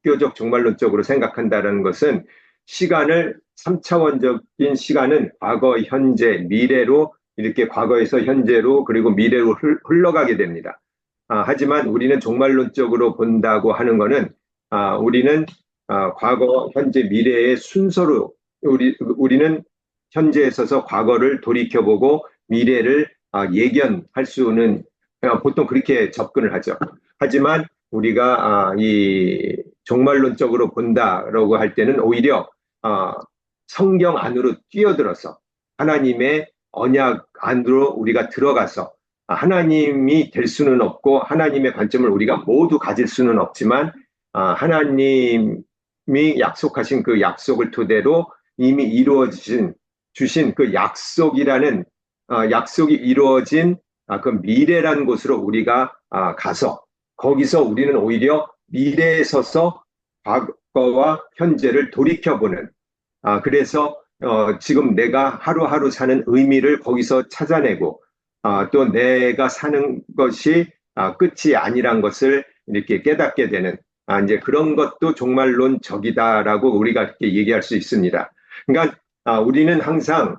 기독교적 종말론적으로 생각한다는 것은 시간을 3차원적인 시간은 과거, 현재, 미래로 이렇게 과거에서 현재로 그리고 미래로 흘러가게 됩니다. 하지만 우리는 종말론적으로 본다고 하는 것은 우리는 과거, 현재, 미래의 순서로 우리는 현재에 있어서 과거를 돌이켜보고 미래를 예견할 수는 보통 그렇게 접근을 하죠. 하지만 우리가 이 종말론적으로 본다라고 할 때는 오히려 성경 안으로 뛰어들어서 하나님의 언약 안으로 우리가 들어가서 하나님이 될 수는 없고 하나님의 관점을 우리가 모두 가질 수는 없지만 하나님이 약속하신 그 약속을 토대로 이미 이루어진 주신 그 약속이라는 약속이 이루어진 그 미래라는 곳으로 우리가 가서 거기서 우리는 오히려 미래에 서서 과거와 현재를 돌이켜보는 그래서 지금 내가 하루하루 사는 의미를 거기서 찾아내고 또 내가 사는 것이 끝이 아니란 것을 이렇게 깨닫게 되는 이제 그런 것도 종말론적이다라고 우리가 이렇게 얘기할 수 있습니다. 그러니까 우리는 항상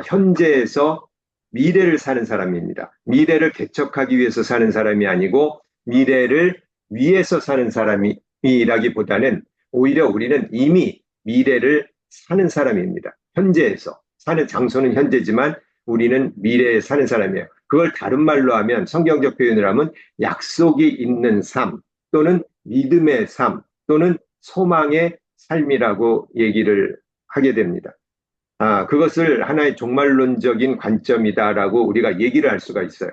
현재에서 미래를 사는 사람입니다. 미래를 개척하기 위해서 사는 사람이 아니고 미래를 위해서 사는 사람이라기보다는 오히려 우리는 이미 미래를 사는 사람입니다. 현재에서 사는 장소는 현재지만 우리는 미래에 사는 사람이에요. 그걸 다른 말로 하면 성경적 표현을 하면 약속이 있는 삶 또는 믿음의 삶 또는 소망의 삶이라고 얘기를 하게 됩니다. 그것을 하나의 종말론적인 관점이다라고 우리가 얘기를 할 수가 있어요.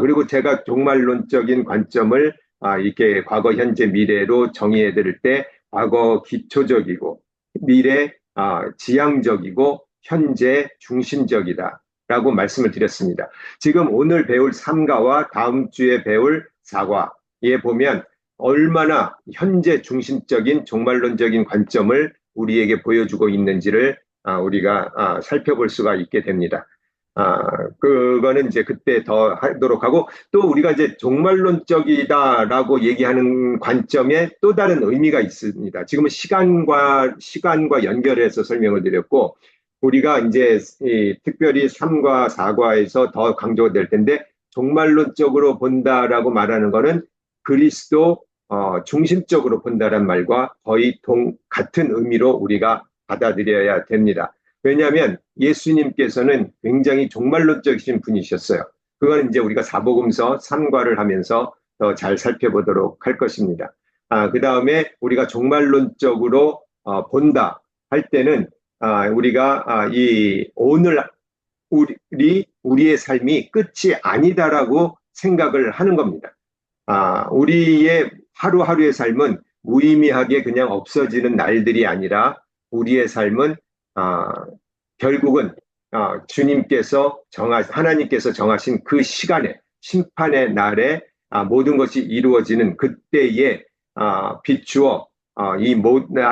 그리고 제가 종말론적인 관점을 이렇게 과거, 현재, 미래로 정의해 드릴 때 과거 기초적이고 미래 지향적이고 현재 중심적이다라고 말씀을 드렸습니다. 지금 오늘 배울 3과와 다음 주에 배울 4과에 보면 얼마나 현재 중심적인 종말론적인 관점을 우리에게 보여주고 있는지를 우리가 살펴볼 수가 있게 됩니다. 그거는 이제 그때 더 하도록 하고 또 우리가 이제 종말론적이다라고 얘기하는 관점에 또 다른 의미가 있습니다. 지금은 시간과 연결해서 설명을 드렸고 우리가 이제 특별히 3과 4과에서 더 강조가 될 텐데 종말론적으로 본다라고 말하는 거는 그리스도 중심적으로 본다란 말과 거의 같은 의미로 우리가 받아들여야 됩니다. 왜냐하면 예수님께서는 굉장히 종말론적이신 분이셨어요. 그건 이제 우리가 사복음서 3과를 하면서 더 잘 살펴보도록 할 것입니다. 그 다음에 우리가 종말론적으로 본다 할 때는 우리가 이 오늘 우리의 삶이 끝이 아니다라고 생각을 하는 겁니다. 우리의 하루하루의 삶은 무의미하게 그냥 없어지는 날들이 아니라 우리의 삶은 결국은 하나님께서 정하신 그 시간에 심판의 날에 모든 것이 이루어지는 그때에 비추어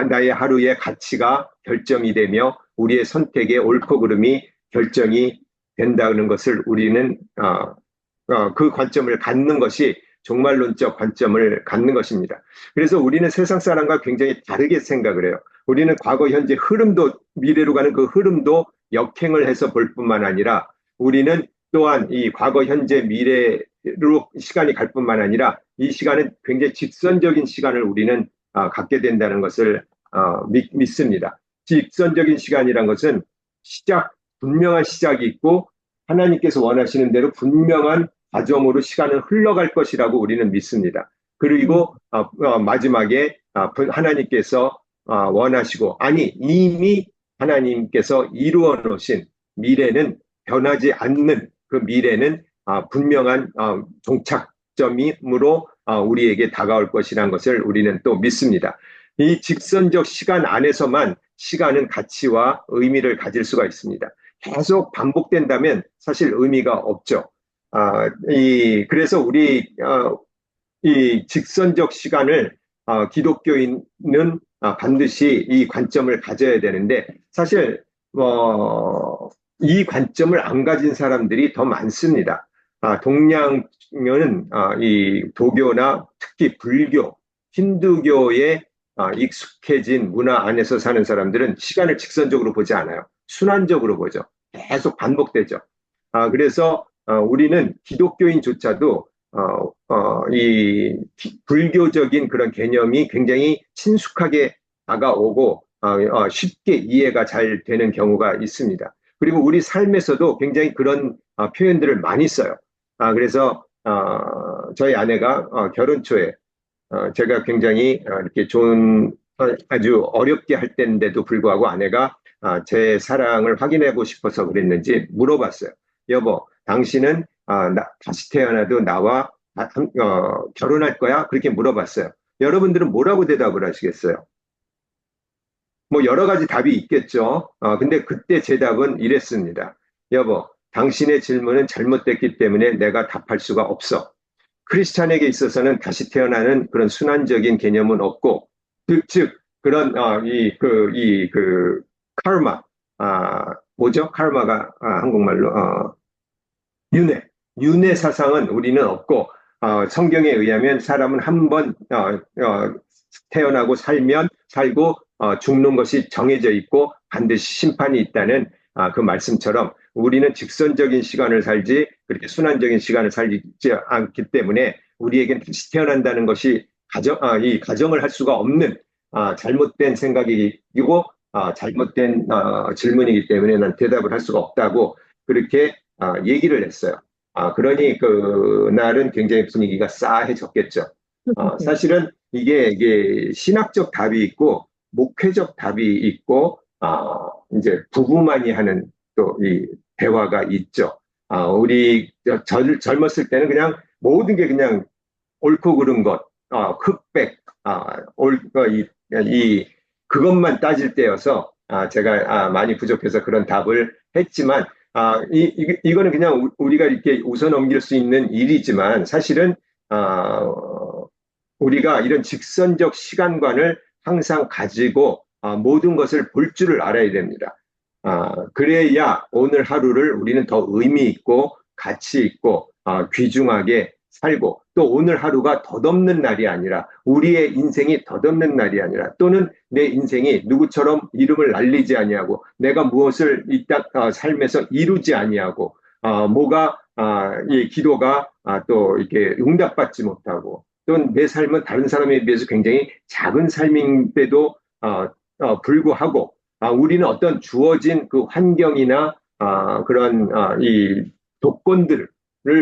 나의 하루의 가치가 결정이 되며 우리의 선택의 옳고 그름이 결정이 된다는 것을 우리는 그 관점을 갖는 것이 종말론적 관점을 갖는 것입니다. 그래서 우리는 세상 사람과 굉장히 다르게 생각을 해요. 우리는 과거, 현재 흐름도 미래로 가는 그 흐름도 역행을 해서 볼 뿐만 아니라 우리는 또한 이 과거, 현재, 미래로 시간이 갈 뿐만 아니라 이 시간은 굉장히 직선적인 시간을 우리는 갖게 된다는 것을 믿습니다. 직선적인 시간이란 것은 분명한 시작이 있고 하나님께서 원하시는 대로 분명한 과정으로 시간은 흘러갈 것이라고 우리는 믿습니다. 그리고 마지막에 하나님께서 원하시고 이미 하나님께서 이루어 놓으신 미래는 변하지 않는 그 미래는 분명한 종착점이므로 우리에게 다가올 것이라는 것을 우리는 또 믿습니다. 이 직선적 시간 안에서만 시간은 가치와 의미를 가질 수가 있습니다. 계속 반복된다면 사실 의미가 없죠. 그래서 이 직선적 시간을 기독교인은 반드시 이 관점을 가져야 되는데 사실 이 관점을 안 가진 사람들이 더 많습니다. 동양은 이 도교나 특히 불교, 힌두교의 익숙해진 문화 안에서 사는 사람들은 시간을 직선적으로 보지 않아요. 순환적으로 보죠. 계속 반복되죠. 그래서 우리는 기독교인조차도 이 불교적인 그런 개념이 굉장히 친숙하게 다가오고 쉽게 이해가 잘 되는 경우가 있습니다. 그리고 우리 삶에서도 굉장히 그런 표현들을 많이 써요. 그래서 저희 아내가 결혼 초에 제가 굉장히 이렇게 좋은 아주 어렵게 할 때인데도 불구하고 아내가 제 사랑을 확인하고 싶어서 그랬는지 물어봤어요. 여보, 당신은 다시 태어나도 나와 결혼할 거야? 그렇게 물어봤어요. 여러분들은 뭐라고 대답을 하시겠어요? 뭐 여러 가지 답이 있겠죠. 근데 그때 제 답은 이랬습니다. 여보, 당신의 질문은 잘못됐기 때문에 내가 답할 수가 없어. 크리스찬에게 있어서는 다시 태어나는 그런 순환적인 개념은 없고, 즉 그런 카르마, 뭐죠? 카르마가 한국말로 윤회, 윤회 사상은 우리는 없고, 성경에 의하면 사람은 한 번 태어나고 살면 살고 죽는 것이 정해져 있고 반드시 심판이 있다는 그 말씀처럼 우리는 직선적인 시간을 살지 그렇게 순환적인 시간을 살지 않기 때문에 우리에겐 다시 태어난다는 것이 이 가정을 할 수가 없는 잘못된 생각이고 잘못된 질문이기 때문에 난 대답을 할 수가 없다고 그렇게 얘기를 했어요. 그러니 그날은 굉장히 분위기가 싸해졌겠죠. 사실은 이게 신학적 답이 있고 목회적 답이 있고 이제 부부만이 하는 또 이 대화가 있죠. 우리 젊었을 때는 그냥 모든 게 그냥 옳고 그른 것, 흑백, 그것만 따질 때여서 제가 많이 부족해서 그런 답을 했지만 이거는 그냥 우리가 이렇게 웃어 넘길 수 있는 일이지만 사실은 우리가 이런 직선적 시간관을 항상 가지고 모든 것을 볼 줄을 알아야 됩니다. 그래야 오늘 하루를 우리는 더 의미 있고 가치 있고 귀중하게 살고 또 오늘 하루가 덧없는 날이 아니라 우리의 인생이 덧없는 날이 아니라 또는 내 인생이 누구처럼 이름을 날리지 아니하고 내가 무엇을 이 삶에서 이루지 아니하고 뭐가 이 기도가 또 이렇게 응답받지 못하고 또 내 삶은 다른 사람에 비해서 굉장히 작은 삶인데도 불구하고 우리는 어떤 주어진 그 환경이나 그런 이 조건들을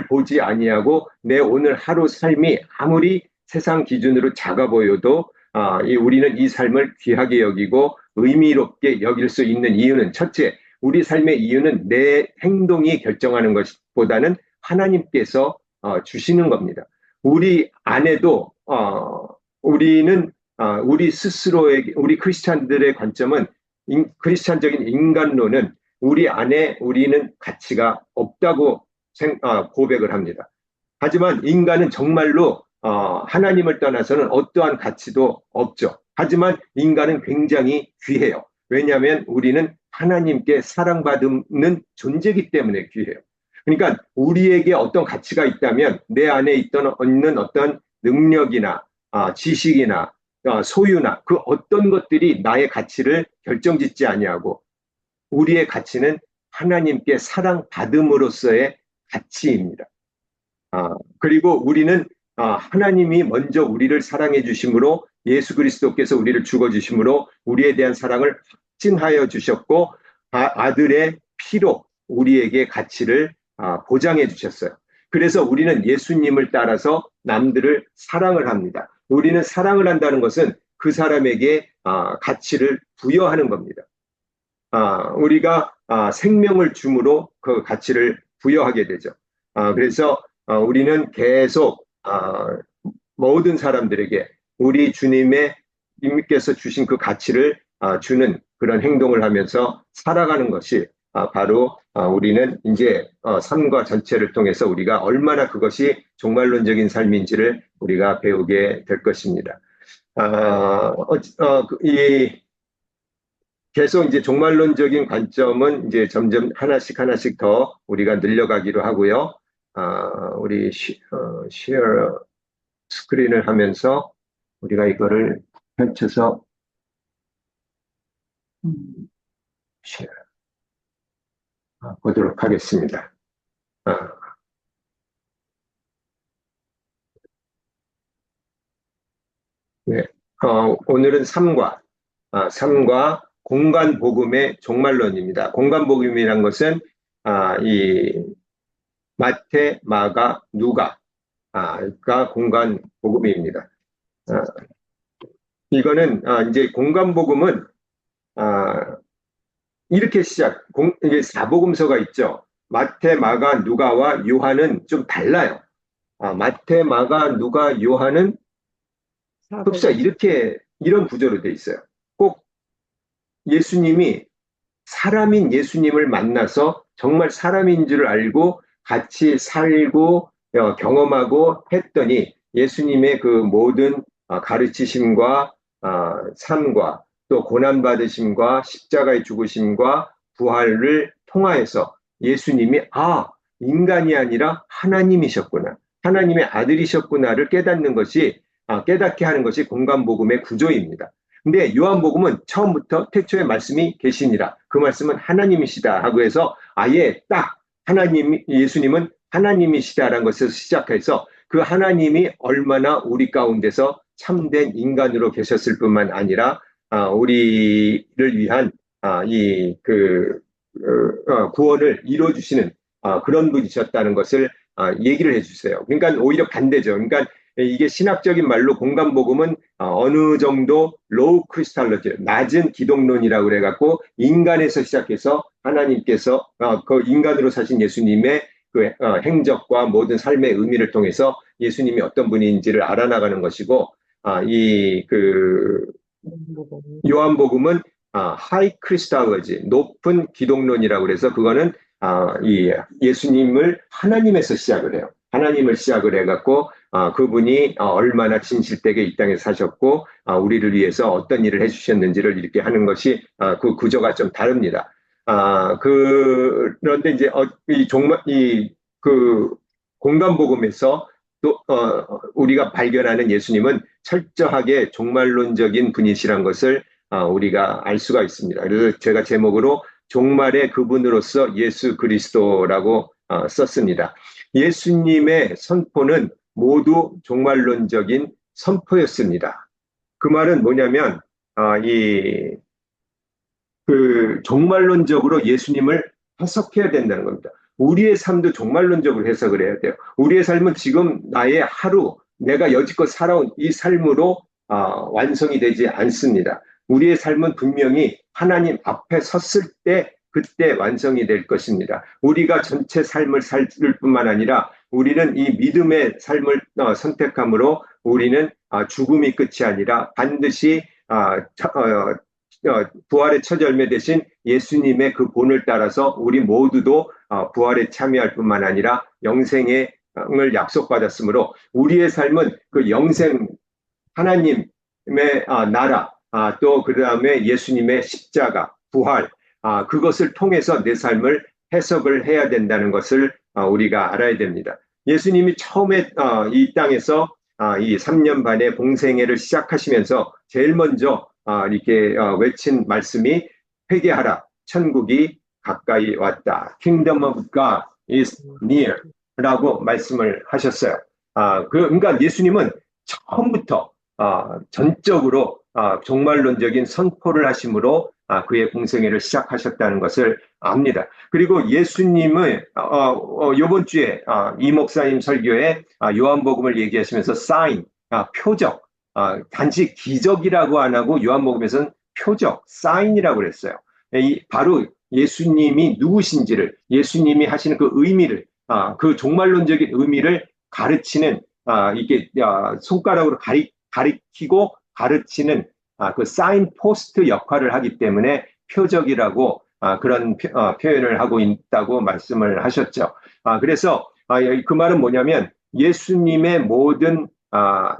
보지 아니하고 내 오늘 하루 삶이 아무리 세상 기준으로 작아 보여도 우리는 이 삶을 귀하게 여기고 의미롭게 여길 수 있는 이유는 첫째, 우리 삶의 이유는 내 행동이 결정하는 것보다는 하나님께서 주시는 겁니다. 우리 안에도 우리는 우리 스스로에게 우리 크리스찬들의 관점은 크리스찬적인 인간론은 우리 안에 우리는 가치가 없다고 고백을 합니다. 하지만 인간은 정말로 하나님을 떠나서는 어떠한 가치도 없죠. 하지만 인간은 굉장히 귀해요. 왜냐하면 우리는 하나님께 사랑받는 존재이기 때문에 귀해요. 그러니까 우리에게 어떤 가치가 있다면 내 안에 있는 어떤 능력이나 지식이나 소유나 그 어떤 것들이 나의 가치를 결정짓지 아니하고 우리의 가치는 하나님께 사랑받음으로써의 가치입니다. 그리고 우리는 하나님이 먼저 우리를 사랑해 주심으로 예수 그리스도께서 우리를 죽어 주심으로 우리에 대한 사랑을 확증하여 주셨고 아들의 피로 우리에게 가치를 보장해 주셨어요. 그래서 우리는 예수님을 따라서 남들을 사랑을 합니다. 우리는 사랑을 한다는 것은 그 사람에게 가치를 부여하는 겁니다. 우리가 생명을 줌으로 그 가치를 부여하게 되죠. 그래서 우리는 계속 모든 사람들에게 우리 주님께서 주신 그 가치를 주는 그런 행동을 하면서 살아가는 것이 바로 우리는 이제 삶과 전체를 통해서 우리가 얼마나 그것이 종말론적인 삶인지를 우리가 배우게 될 것입니다. 계속 이제 종말론적인 관점은 이제 점점 하나씩 더 우리가 늘려가기로 하고요. 우리 쉐어 스크린을 하면서 우리가 이거를 펼쳐서 쉐어 보도록 하겠습니다. 아, 네. 오늘은 3과 공간복음의 종말론입니다. 공간복음이란 것은 이 마태, 마가, 누가가 공간복음입니다. 아, 이거는 이제 공간복음은 이렇게 이게 사복음서가 있죠. 마태, 마가, 누가와 요한은 좀 달라요. 마태, 마가, 누가, 요한은 흡사 이런 구조로 돼 있어요. 꼭 예수님이 사람인 예수님을 만나서 정말 사람인 줄 알고 같이 살고 경험하고 했더니 예수님의 그 모든 가르치심과 삶과 또 고난받으심과 십자가의 죽으심과 부활을 통하여서 예수님이 인간이 아니라 하나님이셨구나. 하나님의 아들이셨구나를 깨닫는 것이 깨닫게 하는 것이 공간복음의 구조입니다. 근데 요한복음은 처음부터 태초에 말씀이 계시니라. 그 말씀은 하나님이시다 하고 해서 아예 딱 예수님은 하나님이시다라는 것에서 시작해서 그 하나님이 얼마나 우리 가운데서 참된 인간으로 계셨을 뿐만 아니라 우리를 위한 구원을 이루어주시는 그런 분이셨다는 것을 얘기를 해주세요. 그러니까 오히려 반대죠. 그러니까 이게 신학적인 말로 공간복음은 어느 정도 로우 크리스탈로지, 낮은 기독론이라고 그래갖고 인간에서 시작해서 하나님께서 그 인간으로 사신 예수님의 그 행적과 모든 삶의 의미를 통해서 예수님이 어떤 분인지를 알아나가는 것이고 요한복음은 하이 크리스탈로지, 높은 기독론이라고 그래서 그거는 이 예수님을 하나님에서 시작을 해요. 하나님을 시작을 해갖고 그분이 얼마나 진실되게 이 땅에 사셨고 우리를 위해서 어떤 일을 해주셨는지를 이렇게 하는 것이 그 구조가 좀 다릅니다. 그런데 이제 그 공간복음에서 또 우리가 발견하는 예수님은 철저하게 종말론적인 분이시란 것을 우리가 알 수가 있습니다. 그래서 제가 제목으로 종말의 그분으로서 예수 그리스도라고 썼습니다. 예수님의 선포는 모두 종말론적인 선포였습니다. 그 말은 뭐냐면 그 종말론적으로 예수님을 해석해야 된다는 겁니다. 우리의 삶도 종말론적으로 해석을 해야 돼요. 우리의 삶은 지금 나의 하루, 내가 여지껏 살아온 이 삶으로 완성이 되지 않습니다. 우리의 삶은 분명히 하나님 앞에 섰을 때 그때 완성이 될 것입니다. 우리가 전체 삶을 살 뿐만 아니라 우리는 이 믿음의 삶을 선택함으로 우리는 죽음이 끝이 아니라 반드시 부활의 첫 열매 대신 예수님의 그 본을 따라서 우리 모두도 부활에 참여할 뿐만 아니라 영생을 약속받았으므로 우리의 삶은 그 영생 하나님의 나라 또 그 다음에 예수님의 십자가 부활 그것을 통해서 내 삶을 해석을 해야 된다는 것을 우리가 알아야 됩니다. 예수님이 처음에 이 땅에서 이 3년 반의 공생애를 시작하시면서 제일 먼저 이렇게 외친 말씀이 회개하라 천국이 가까이 왔다. Kingdom of God is near 라고 말씀을 하셨어요. 그러니까 예수님은 처음부터 전적으로 종말론적인 선포를 하심으로 그의 공생애를 시작하셨다는 것을 압니다. 그리고 예수님은 이번 주에 이 목사님 설교에 요한복음을 얘기하시면서 사인, 표적, 단지 기적이라고 안 하고 요한복음에서는 표적, 사인이라고 그랬어요. 바로 예수님이 누구신지를 예수님이 하시는 그 의미를 그 종말론적인 의미를 가르치는 이게 손가락으로 가리키고 가르치는 그 사인 포스트 역할을 하기 때문에 표적이라고 그런 표현을 하고 있다고 말씀을 하셨죠. 그래서 그 말은 뭐냐면 예수님의 모든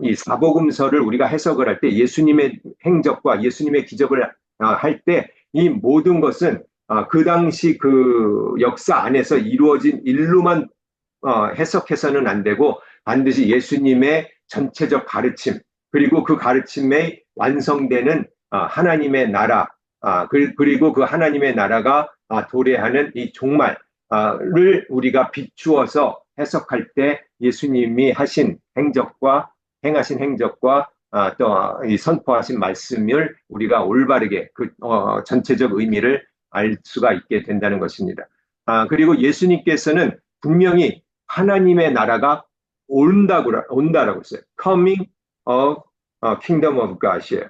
이 사복음서를 우리가 해석을 할 때 예수님의 행적과 예수님의 기적을 할 때 이 모든 것은 그 당시 그 역사 안에서 이루어진 일로만 해석해서는 안 되고 반드시 예수님의 전체적 가르침 그리고 그 가르침에 완성되는 하나님의 나라, 그리고 그 하나님의 나라가 도래하는 이 종말을 우리가 비추어서 해석할 때 예수님이 하신 행적과 행하신 행적과 또 이 선포하신 말씀을 우리가 올바르게 그 전체적 의미를 알 수가 있게 된다는 것입니다. 그리고 예수님께서는 분명히 하나님의 나라가 온다라고 했어요. Coming of Kingdom of God이에요.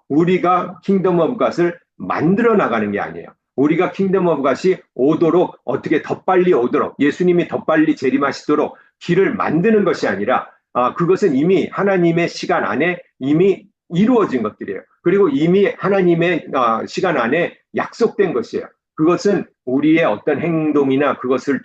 우리가 킹덤 오브 갓을 만들어 나가는 게 아니에요. 우리가 킹덤 오브 갓이 오도록 어떻게 더 빨리 오도록 예수님이 더 빨리 재림하시도록 길을 만드는 것이 아니라 그것은 이미 하나님의 시간 안에 이미 이루어진 것들이에요. 그리고 이미 하나님의 시간 안에 약속된 것이에요. 그것은 우리의 어떤 행동이나 그것을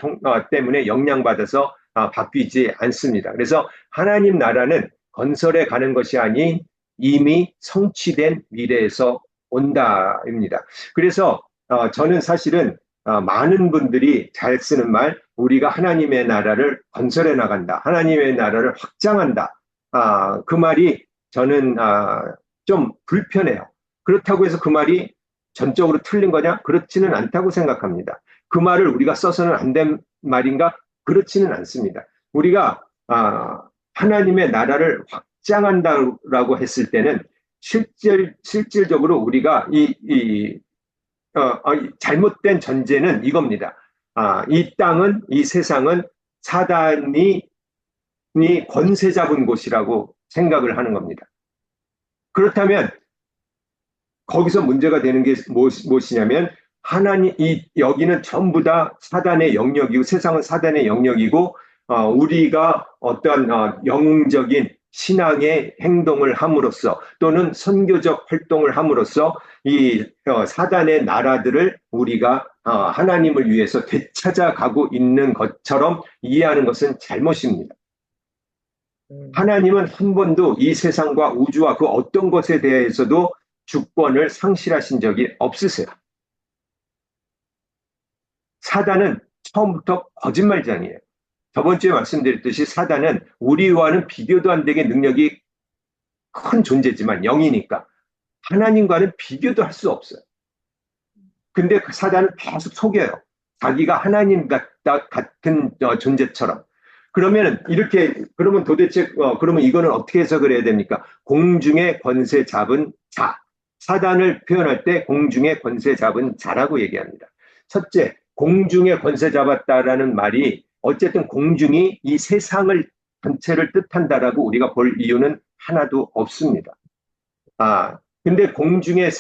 때문에 영향받아서 바뀌지 않습니다. 그래서 하나님 나라는 건설해 가는 것이 아닌 이미 성취된 미래에서 온다입니다. 그래서 저는 사실은 많은 분들이 잘 쓰는 말, 우리가 하나님의 나라를 건설해 나간다, 하나님의 나라를 확장한다. 그 말이 저는 좀 불편해요. 그렇다고 해서 그 말이 전적으로 틀린 거냐? 그렇지는 않다고 생각합니다. 그 말을 우리가 써서는 안 된 말인가? 그렇지는 않습니다. 우리가 하나님의 나라를 확장한다라고 했을 때는 실질적으로 우리가 잘못된 전제는 이겁니다. 이 땅은, 이 세상은 사단이 권세 잡은 곳이라고 생각을 하는 겁니다. 그렇다면 거기서 문제가 되는 게 무엇이냐면 여기는 전부 다 사단의 영역이고 세상은 사단의 영역이고 우리가 어떤 영웅적인 신앙의 행동을 함으로써 또는 선교적 활동을 함으로써 이 사단의 나라들을 우리가 하나님을 위해서 되찾아가고 있는 것처럼 이해하는 것은 잘못입니다. 하나님은 한 번도 이 세상과 우주와 그 어떤 것에 대해서도 주권을 상실하신 적이 없으세요. 사단은 처음부터 거짓말장이에요. 저번 주에 말씀드렸듯이 사단은 우리와는 비교도 안 되게 능력이 큰 존재지만 영이니까 하나님과는 비교도 할 수 없어요. 근데 그 사단은 계속 속여요. 자기가 하나님 같은 존재처럼. 그러면 도대체 그러면 이거는 어떻게 해석을 해야 됩니까? 공중의 권세 잡은 자. 사단을 표현할 때 공중의 권세 잡은 자라고 얘기합니다. 첫째, 공중의 권세 잡았다라는 말이 어쨌든 공중이 이 세상을 전체를 뜻한다라고 우리가 볼 이유는 하나도 없습니다. 근데 공중의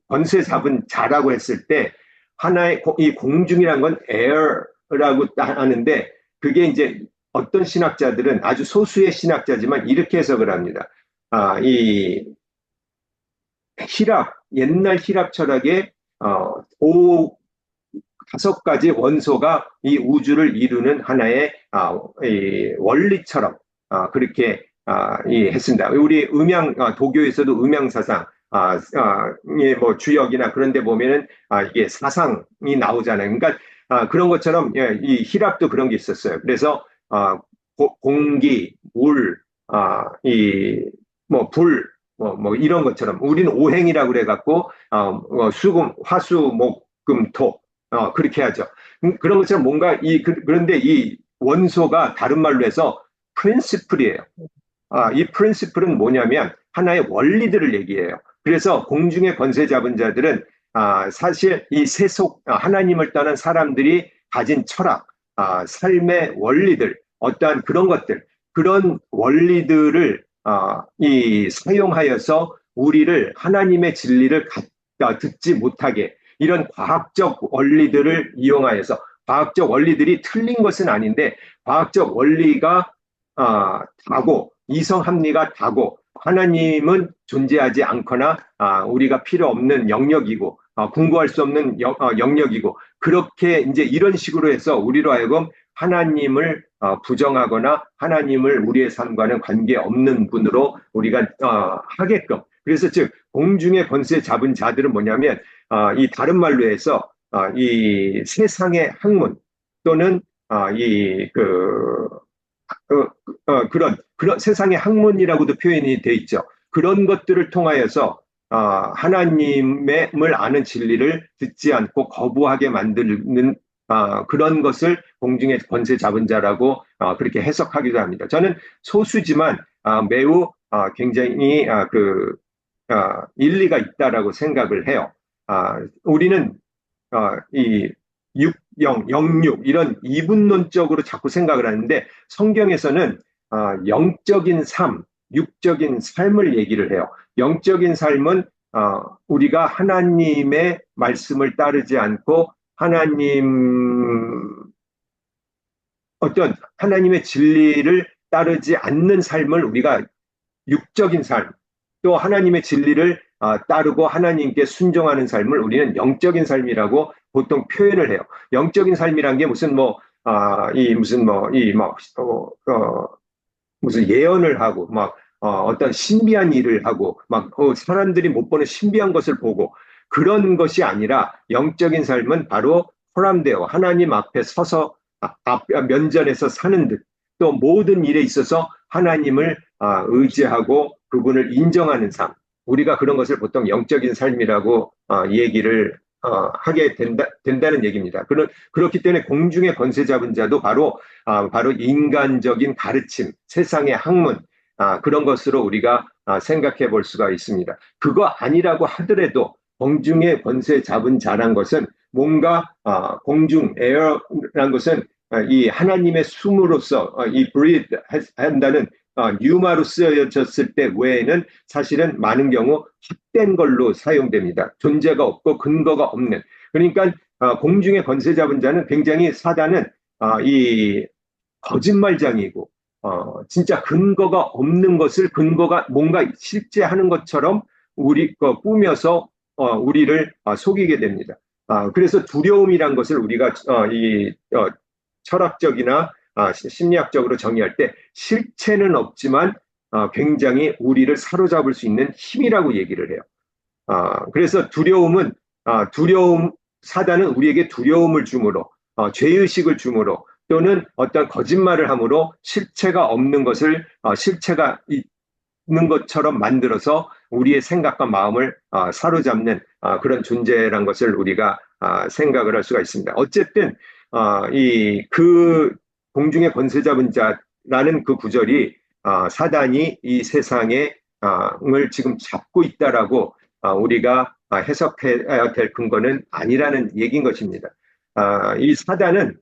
권세 잡은 자라고 했을 때 하나의 이 공중이란 건 air라고 하는데 그게 이제 어떤 신학자들은 아주 소수의 신학자지만 이렇게 해석을 합니다. 이 옛날 히랍 철학의 5가지 원소가 이 우주를 이루는 하나의 이 원리처럼 그렇게 했습니다. 우리 도교에서도 음양사상 뭐 주역이나 그런 데 보면은 이게 사상이 나오잖아요. 그러니까 그런 것처럼 이 히랍도 그런 게 있었어요. 그래서 공기, 물, 불, 뭐 이런 것처럼 우리는 오행이라고 그래갖고 수금, 화수, 목, 금, 토 그렇게 하죠. 그런 것처럼 뭔가 그런데 이 원소가 다른 말로 해서 프린시플이에요. 이 프린시플은 뭐냐면 하나의 원리들을 얘기해요. 그래서 공중의 권세 잡은 자들은 사실 이 하나님을 떠난 사람들이 가진 철학, 삶의 원리들, 어떠한 그런 것들, 그런 원리들을 사용하여서 우리를 하나님의 진리를 듣지 못하게 이런 과학적 원리들을 이용하여서 과학적 원리들이 틀린 것은 아닌데 과학적 원리가 다고 이성합리가 다고 하나님은 존재하지 않거나 우리가 필요 없는 영역이고 공부할 수 없는 영역이고 그렇게 이제 이런 식으로 해서 우리로 하여금 하나님을 부정하거나 하나님을 우리의 삶과는 관계없는 분으로 우리가 하게끔 그래서 즉 공중의 권세 잡은 자들은 뭐냐면 이 다른 말로 해서 이 세상의 학문 또는 그런 세상의 학문이라고도 표현이 돼 있죠. 그런 것들을 통하여서 하나님을 아는 진리를 듣지 않고 거부하게 만드는 그런 것을 공중의 권세 잡은 자라고 그렇게 해석하기도 합니다. 저는 소수지만 매우 굉장히 일리가 있다라고 생각을 해요. 우리는 이 육영, 영육 이런 이분론적으로 자꾸 생각을 하는데 성경에서는 영적인 삶, 육적인 삶을 얘기를 해요. 영적인 삶은 우리가 하나님의 말씀을 따르지 않고 어떤 하나님의 진리를 따르지 않는 삶을 우리가 육적인 삶, 또 하나님의 진리를 따르고 하나님께 순종하는 삶을 우리는 영적인 삶이라고 보통 표현을 해요. 영적인 삶이란 게 무슨 무슨 예언을 하고 어떤 신비한 일을 하고 사람들이 못 보는 신비한 것을 보고 그런 것이 아니라 영적인 삶은 바로 포함되어 하나님 앞에 서서 면전에서 사는 듯 또 모든 일에 있어서 하나님을 의지하고 그분을 인정하는 삶. 우리가 그런 것을 보통 영적인 삶이라고 얘기를 하게 된다는 얘기입니다. 그렇기 때문에 공중의 권세 잡은 자도 바로 인간적인 가르침, 세상의 학문, 그런 것으로 우리가 생각해 볼 수가 있습니다. 그거 아니라고 하더라도 공중의 권세 잡은 자란 것은 뭔가 공중, 에어란 것은 이 하나님의 숨으로써 이 breathe 한다는 뉴마로 쓰여졌을 때 외에는 사실은 많은 경우 헛된 걸로 사용됩니다. 존재가 없고 근거가 없는. 그러니까 공중의 권세 잡은 자는 굉장히 사단은 이 거짓말장이고 진짜 근거가 없는 것을 근거가 뭔가 실제 하는 것처럼 우리 꾸며서 우리를 속이게 됩니다. 그래서 두려움이란 것을 우리가 철학적이나 심리학적으로 정의할 때 실체는 없지만 굉장히 우리를 사로잡을 수 있는 힘이라고 얘기를 해요. 그래서 사단은 우리에게 두려움을 주므로, 죄의식을 주므로, 또는 어떤 거짓말을 함으로 실체가 없는 것을 실체가 있는 것처럼 만들어서 우리의 생각과 마음을 사로잡는 그런 존재란 것을 우리가 생각을 할 수가 있습니다. 어쨌든 그 공중의 권세 잡은 자라는 그 구절이 사단이 이 세상을 지금 잡고 있다라고 우리가 해석해야 될 근거는 아니라는 얘기인 것입니다. 이 사단은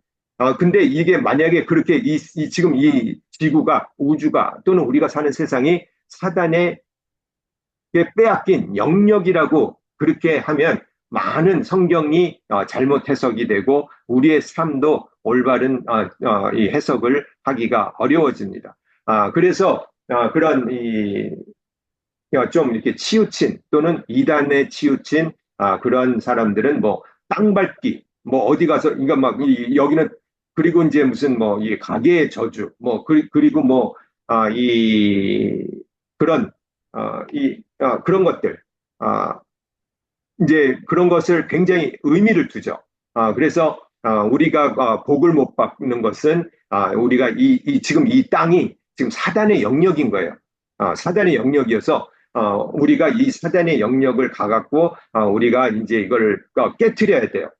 근데 이게 만약에 그렇게 지금 이 지구가 우주가 또는 우리가 사는 세상이 사단의 빼앗긴 영역이라고 그렇게 하면 많은 성경이 잘못 해석이 되고 우리의 삶도 올바른 이 해석을 하기가 어려워집니다. 그래서 그런 좀 이렇게 치우친 또는 이단에 치우친 그런 사람들은 뭐 땅 밟기 뭐 어디 가서 이거 막 여기는 그리고 이제 무슨 뭐 이 가계의 저주 뭐 그리고 뭐 이 그런 그런 것들 이제 그런 것을 굉장히 의미를 두죠. 그래서 우리가 복을 못 받는 것은 우리가 지금 이 땅이 지금 사단의 영역인 거예요. 사단의 영역이어서 우리가 이 사단의 영역을 가갖고 우리가 이제 이걸 깨트려야 돼요.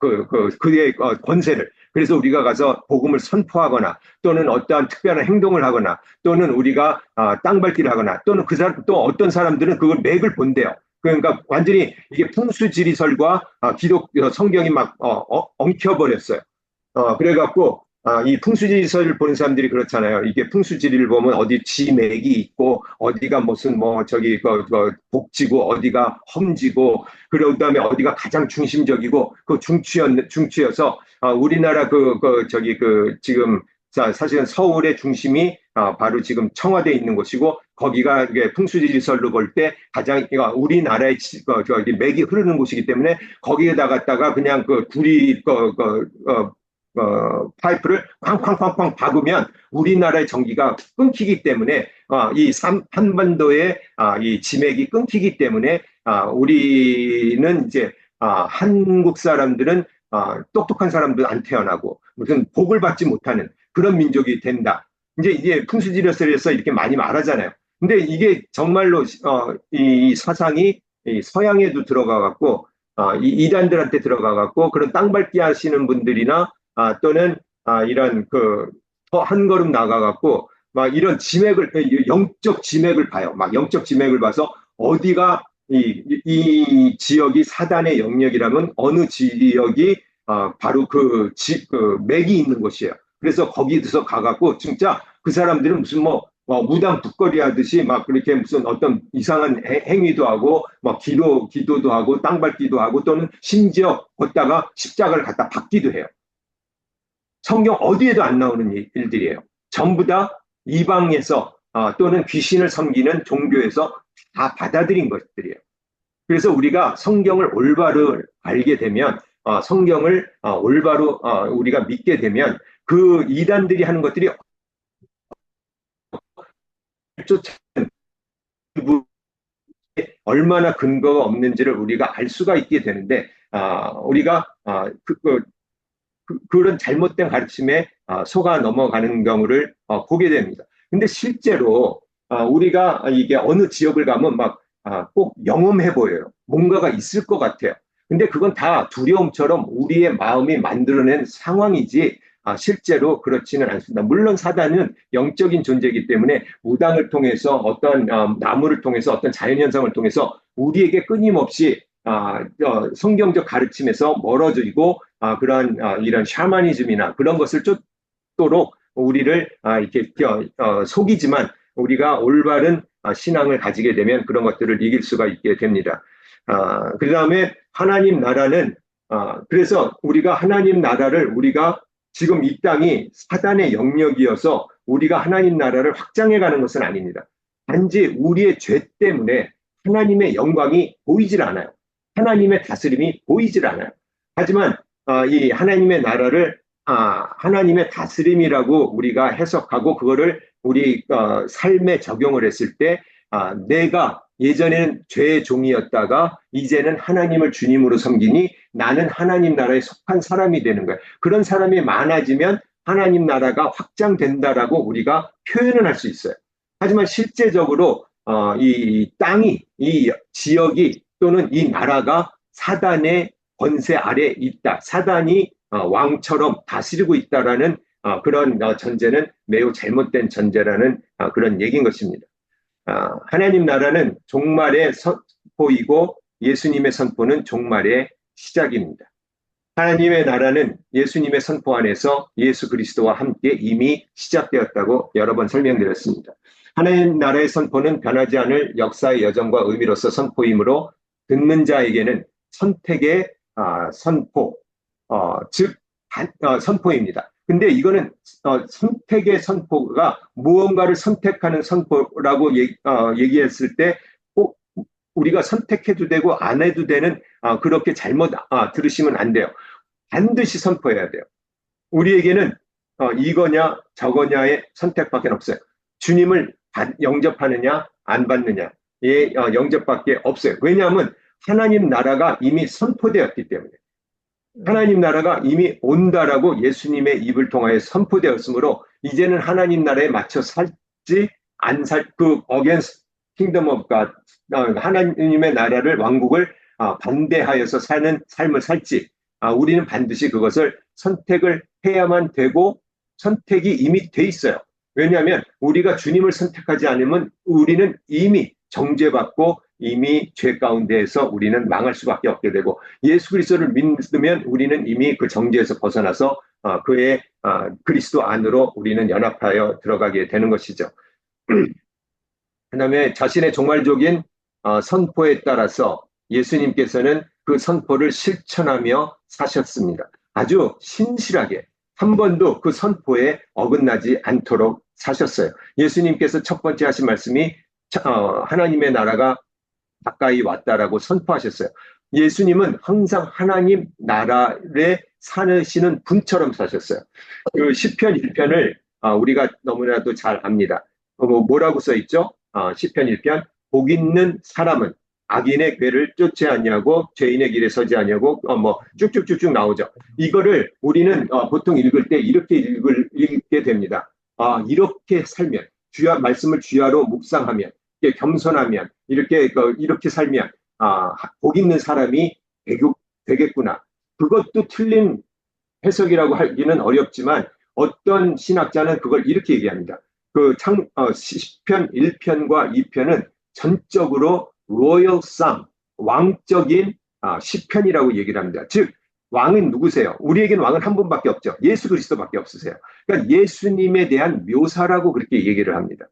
그의 권세를. 그래서 우리가 가서 복음을 선포하거나 또는 어떠한 특별한 행동을 하거나 또는 우리가 땅 밟기를 하거나 또는 또 어떤 사람들은 그걸 맥을 본대요. 그러니까 완전히 이게 풍수지리설과 기독 성경이 막 엉켜버렸어요. 그래갖고 이 풍수지리설을 보는 사람들이 그렇잖아요. 이게 풍수지리를 보면 어디 지맥이 있고 어디가 무슨 뭐 저기 복지고 어디가 험지고 그다음에 어디가 가장 중심적이고 그 중추여서 우리나라 지금 사실은 서울의 중심이 바로 지금 청와대에 있는 곳이고 거기가 풍수지리설로 볼 때 가장 우리나라의 맥이 흐르는 곳이기 때문에 거기에다가 그냥 파이프를 쾅쾅쾅쾅 박으면 우리나라의 전기가 끊기기 때문에 이 한반도의 이 지맥이 끊기기 때문에 우리는 이제 한국 사람들은 똑똑한 사람들 안 태어나고 무슨 복을 받지 못하는 그런 민족이 된다. 이제 풍수지리설에서 이렇게 많이 말하잖아요. 근데 이게 정말로 이 사상이 이 서양에도 들어가 갖고 이 이단들한테 들어가 갖고 그런 땅밟기 하시는 분들이나 또는 이런 그 더 한 걸음 나가 갖고 막 이런 지맥을 영적 지맥을 봐요. 막 영적 지맥을 봐서 어디가 이 지역이 사단의 영역이라면 어느 지역이 바로 그 맥이 있는 곳이에요. 그래서 거기서 가갖고 진짜 그 사람들은 무슨 무당 북거리 하듯이 막 그렇게 무슨 어떤 이상한 행위도 하고 막 기도도 하고 땅 밟기도 하고 또는 심지어 걷다가 십자가를 갖다 박기도 해요. 성경 어디에도 안 나오는 일들이에요. 전부 다 이방에서 또는 귀신을 섬기는 종교에서 다 받아들인 것들이에요. 그래서 우리가 성경을 올바로 알게 되면 성경을 올바로 우리가 믿게 되면 그 이단들이 하는 것들이 쫓아는 얼마나 근거가 없는지를 우리가 알 수가 있게 되는데 우리가 그런 잘못된 가르침에 속아 넘어가는 경우를 보게 됩니다. 근데 실제로 우리가 이게 어느 지역을 가면 막 꼭 영험해 보여요. 뭔가가 있을 것 같아요. 근데 그건 다 두려움처럼 우리의 마음이 만들어낸 상황이지 실제로 그렇지는 않습니다. 물론 사단은 영적인 존재이기 때문에 무당을 통해서 어떤 나무를 통해서 어떤 자연현상을 통해서 우리에게 끊임없이 성경적 가르침에서 멀어지고 그런 이런 샤머니즘이나 그런 것을 쫓도록 우리를 이렇게 속이지만 우리가 올바른 신앙을 가지게 되면 그런 것들을 이길 수가 있게 됩니다. 그 다음에 하나님 나라는 그래서 우리가 하나님 나라를 우리가 지금 이 땅이 사단의 영역이어서 우리가 하나님 나라를 확장해 가는 것은 아닙니다. 단지 우리의 죄 때문에 하나님의 영광이 보이질 않아요. 하나님의 다스림이 보이질 않아요. 하지만 이 하나님의 나라를 하나님의 다스림이라고 우리가 해석하고 그거를 우리 삶에 적용을 했을 때 내가 예전에는 죄의 종이었다가 이제는 하나님을 주님으로 섬기니 나는 하나님 나라에 속한 사람이 되는 거예요. 그런 사람이 많아지면 하나님 나라가 확장된다라고 우리가 표현을 할 수 있어요. 하지만 실제적으로 이 땅이 이 지역이 또는 이 나라가 사단의 권세 아래 있다. 사단이 왕처럼 다스리고 있다라는 그런 전제는 매우 잘못된 전제라는 그런 얘기인 것입니다. 하나님 나라는 종말의 선포이고 예수님의 선포는 종말의 시작입니다. 하나님의 나라는 예수님의 선포 안에서 예수 그리스도와 함께 이미 시작되었다고 여러 번 설명드렸습니다. 하나님 나라의 선포는 변하지 않을 역사의 여정과 의미로서 선포이므로 듣는 자에게는 선택의 선포, 즉 선포입니다. 근데 이거는 선택의 선포가 무언가를 선택하는 선포라고 얘기했을 때 꼭 우리가 선택해도 되고 안 해도 되는 그렇게 잘못 들으시면 안 돼요. 반드시 선포해야 돼요. 우리에게는 이거냐 저거냐의 선택밖에 없어요. 주님을 영접하느냐 안 받느냐의 영접밖에 없어요. 왜냐하면 하나님 나라가 이미 선포되었기 때문에 하나님 나라가 이미 온다라고 예수님의 입을 통하여 선포되었으므로 이제는 하나님 나라에 맞춰 살지 안 살 그 against kingdom of God 하나님의 나라를 왕국을 반대하여서 사는 삶을 살지 우리는 반드시 그것을 선택을 해야만 되고 선택이 이미 돼 있어요. 왜냐하면 우리가 주님을 선택하지 않으면 우리는 이미 정죄받고 이미 죄 가운데에서 우리는 망할 수밖에 없게 되고 예수 그리스도를 믿으면 우리는 이미 그 정죄에서 벗어나서 그의 그리스도 안으로 우리는 연합하여 들어가게 되는 것이죠. 그다음에 자신의 종말적인 선포에 따라서 예수님께서는 그 선포를 실천하며 사셨습니다. 아주 신실하게 한 번도 그 선포에 어긋나지 않도록 사셨어요. 예수님께서 첫 번째 하신 말씀이 하나님의 나라가 가까이 왔다라고 선포하셨어요. 예수님은 항상 하나님 나라에 사시는 분처럼 사셨어요. 그 시편 1편을 우리가 너무나도 잘 압니다. 뭐라고 써 있죠? 시편 1편 복 있는 사람은 악인의 궤를 쫓지 아니하고 죄인의 길에 서지 아니하고 뭐 쭉쭉쭉쭉 나오죠. 이거를 우리는 보통 읽을 때 이렇게 읽게 됩니다. 이렇게 살면, 주야 말씀을 주야로 묵상하면, 이렇게 겸손하면, 이렇게 살면 복 있는 사람이 되겠구나. 그것도 틀린 해석이라고 하기는 어렵지만 어떤 신학자는 그걸 이렇게 얘기합니다. 시편 1편과 2편은 전적으로 로열 상, 왕적인 시편이라고 얘기를 합니다. 즉 왕은 누구세요? 우리에겐 왕은 한 분밖에 없죠. 예수 그리스도밖에 없으세요. 그러니까 예수님에 대한 묘사라고 그렇게 얘기를 합니다.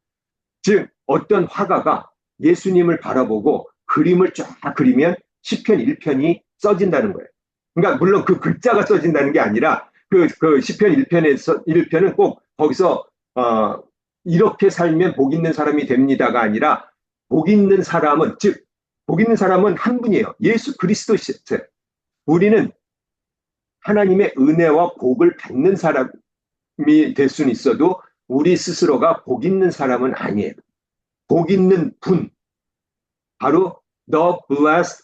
즉 어떤 화가가 예수님을 바라보고 그림을 쫙 그리면 시편 1편이 써진다는 거예요. 그러니까 물론 그 글자가 써진다는 게 아니라 그 시편 1편은 꼭 거기서 이렇게 살면 복 있는 사람이 됩니다가 아니라 복 있는 사람은 즉 복 있는 사람은 한 분이에요. 예수 그리스도시세요. 우리는 하나님의 은혜와 복을 받는 사람이 될 수는 있어도 우리 스스로가 복 있는 사람은 아니에요. 복 있는 분, 바로 the blessed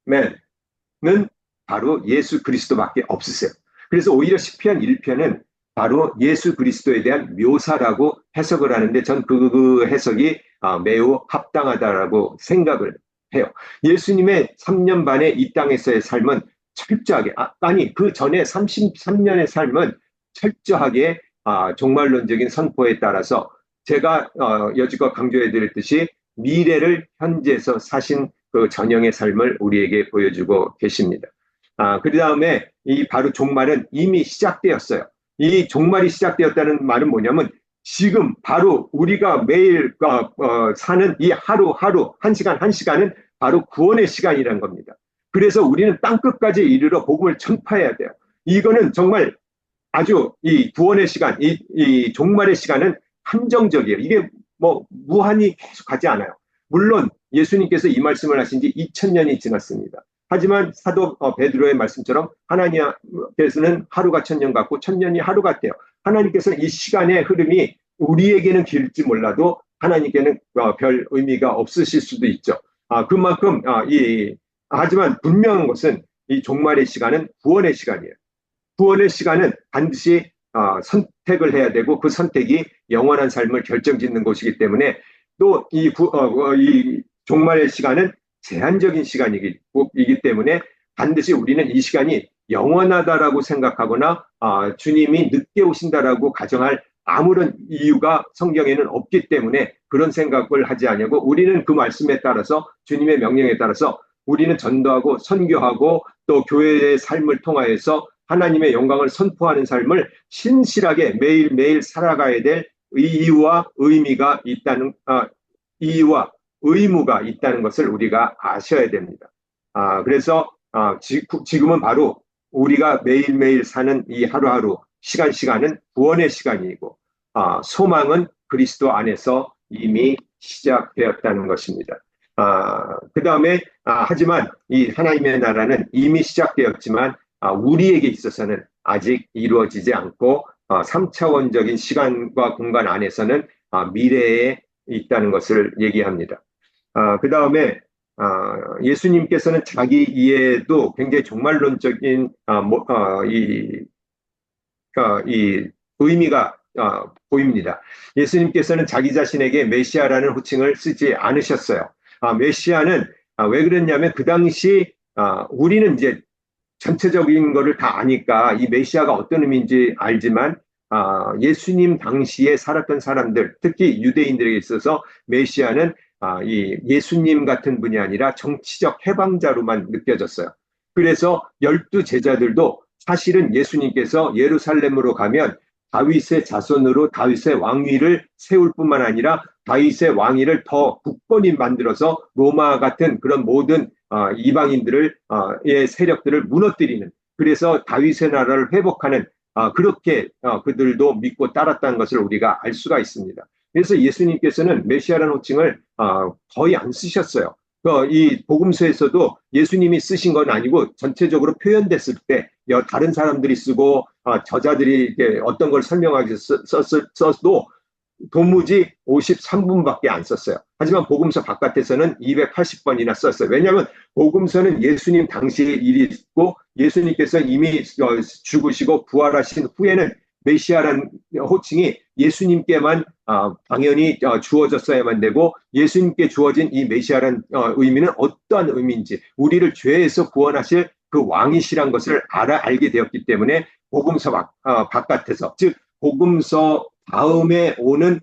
man은 바로 예수 그리스도밖에 없으세요. 그래서 오히려 시편 1편은 바로 예수 그리스도에 대한 묘사라고 해석을 하는데 전 그 해석이 매우 합당하다라고 생각을 해요. 예수님의 3년 반의 이 땅에서의 삶은 철저하게, 그 전에 33년의 삶은 철저하게 종말론적인 선포에 따라서 제가 여지껏 강조해 드렸듯이 미래를 현재에서 사신 그 전형의 삶을 우리에게 보여주고 계십니다. 그 다음에 이 바로 종말은 이미 시작되었어요. 이 종말이 시작되었다는 말은 뭐냐면 지금 바로 우리가 매일 사는 이 하루하루, 한 시간 한 시간은 바로 구원의 시간이라는 겁니다. 그래서 우리는 땅끝까지 이르러 복음을 전파해야 돼요. 이거는 정말 아주 이 구원의 시간, 이 종말의 시간은 한정적이에요. 이게 뭐 무한히 계속 가지 않아요. 물론 예수님께서 이 말씀을 하신 지 2000년이 지났습니다. 하지만 사도 베드로의 말씀처럼 하나님께서는 하루가 1000년 같고 1000년이 하루 같아요. 하나님께서는 이 시간의 흐름이 우리에게는 길지 몰라도 하나님께는 별 의미가 없으실 수도 있죠. 그만큼 하지만 분명한 것은 이 종말의 시간은 구원의 시간이에요. 구원의 시간은 반드시 선택을 해야 되고 그 선택이 영원한 삶을 결정짓는 것이기 때문에 또 이 종말의 시간은 제한적인 시간이기 때문에 반드시 우리는 이 시간이 영원하다라고 생각하거나 주님이 늦게 오신다라고 가정할 아무런 이유가 성경에는 없기 때문에 그런 생각을 하지 않냐고 우리는 그 말씀에 따라서 주님의 명령에 따라서 우리는 전도하고 선교하고 또 교회의 삶을 통하여서 하나님의 영광을 선포하는 삶을 신실하게 매일매일 살아가야 될 이유와 의미가 있다는 이유와 의무가 있다는 것을 우리가 아셔야 됩니다. 그래서 지금은 바로 우리가 매일매일 사는 이 하루하루 시간은 구원의 시간이고 소망은 그리스도 안에서 이미 시작되었다는 것입니다. 그 다음에 하지만 이 하나님의 나라는 이미 시작되었지만 우리에게 있어서는 아직 이루어지지 않고 3차원적인 시간과 공간 안에서는 미래에 있다는 것을 얘기합니다. 그 다음에 예수님께서는 자기 이해도 굉장히 종말론적인 이 의미가 보입니다. 예수님께서는 자기 자신에게 메시아라는 호칭을 쓰지 않으셨어요. 메시아는 왜 그랬냐면 그 당시 우리는 이제 전체적인 거를 다 아니까 이 메시아가 어떤 의미인지 알지만 예수님 당시에 살았던 사람들, 특히 유대인들에게 있어서 메시아는 이 예수님 같은 분이 아니라 정치적 해방자로만 느껴졌어요. 그래서 12 제자들도 사실은 예수님께서 예루살렘으로 가면 다윗의 자손으로 다윗의 왕위를 세울 뿐만 아니라 다윗의 왕위를 더 굳건히 만들어서 로마 같은 그런 모든 이방인들의 세력들을 무너뜨리는, 그래서 다윗의 나라를 회복하는 그렇게 그들도 믿고 따랐다는 것을 우리가 알 수가 있습니다. 그래서 예수님께서는 메시아라는 호칭을 거의 안 쓰셨어요. 이 복음서에서도 예수님이 쓰신 건 아니고 전체적으로 표현됐을 때 다른 사람들이 쓰고 저자들이 어떤 걸 설명하기 써도 도무지 53분밖에 안 썼어요. 하지만 복음서 바깥에서는 280번이나 썼어요. 왜냐하면 복음서는 예수님 당시의 일이 있고 예수님께서 이미 죽으시고 부활하신 후에는 메시아란 호칭이 예수님께만 당연히 주어졌어야만 되고, 예수님께 주어진 이 메시아란 의미는 어떠한 의미인지, 우리를 죄에서 구원하실 그 왕이시란 것을 알게 되었기 때문에 복음서 바깥에서, 즉 복음서 다음에 오는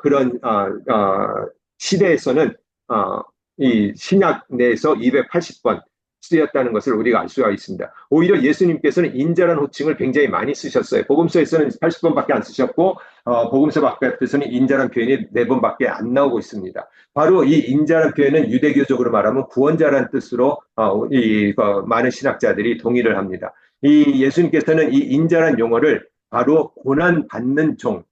그런 시대에서는 이 신약 내에서 280번 쓰였다는 것을 우리가 알 수가 있습니다. 오히려 예수님께서는 인자란 호칭을 굉장히 많이 쓰셨어요. 복음서에서는 80번밖에 안 쓰셨고, 복음서 바깥에서는 인자란 표현이 4번밖에 안 나오고 있습니다. 바로 이 인자란 표현은 유대교적으로 말하면 구원자란 뜻으로 많은 신학자들이 동의를 합니다. 이 예수님께서는 이 인자란 용어를 바로 고난받는 종,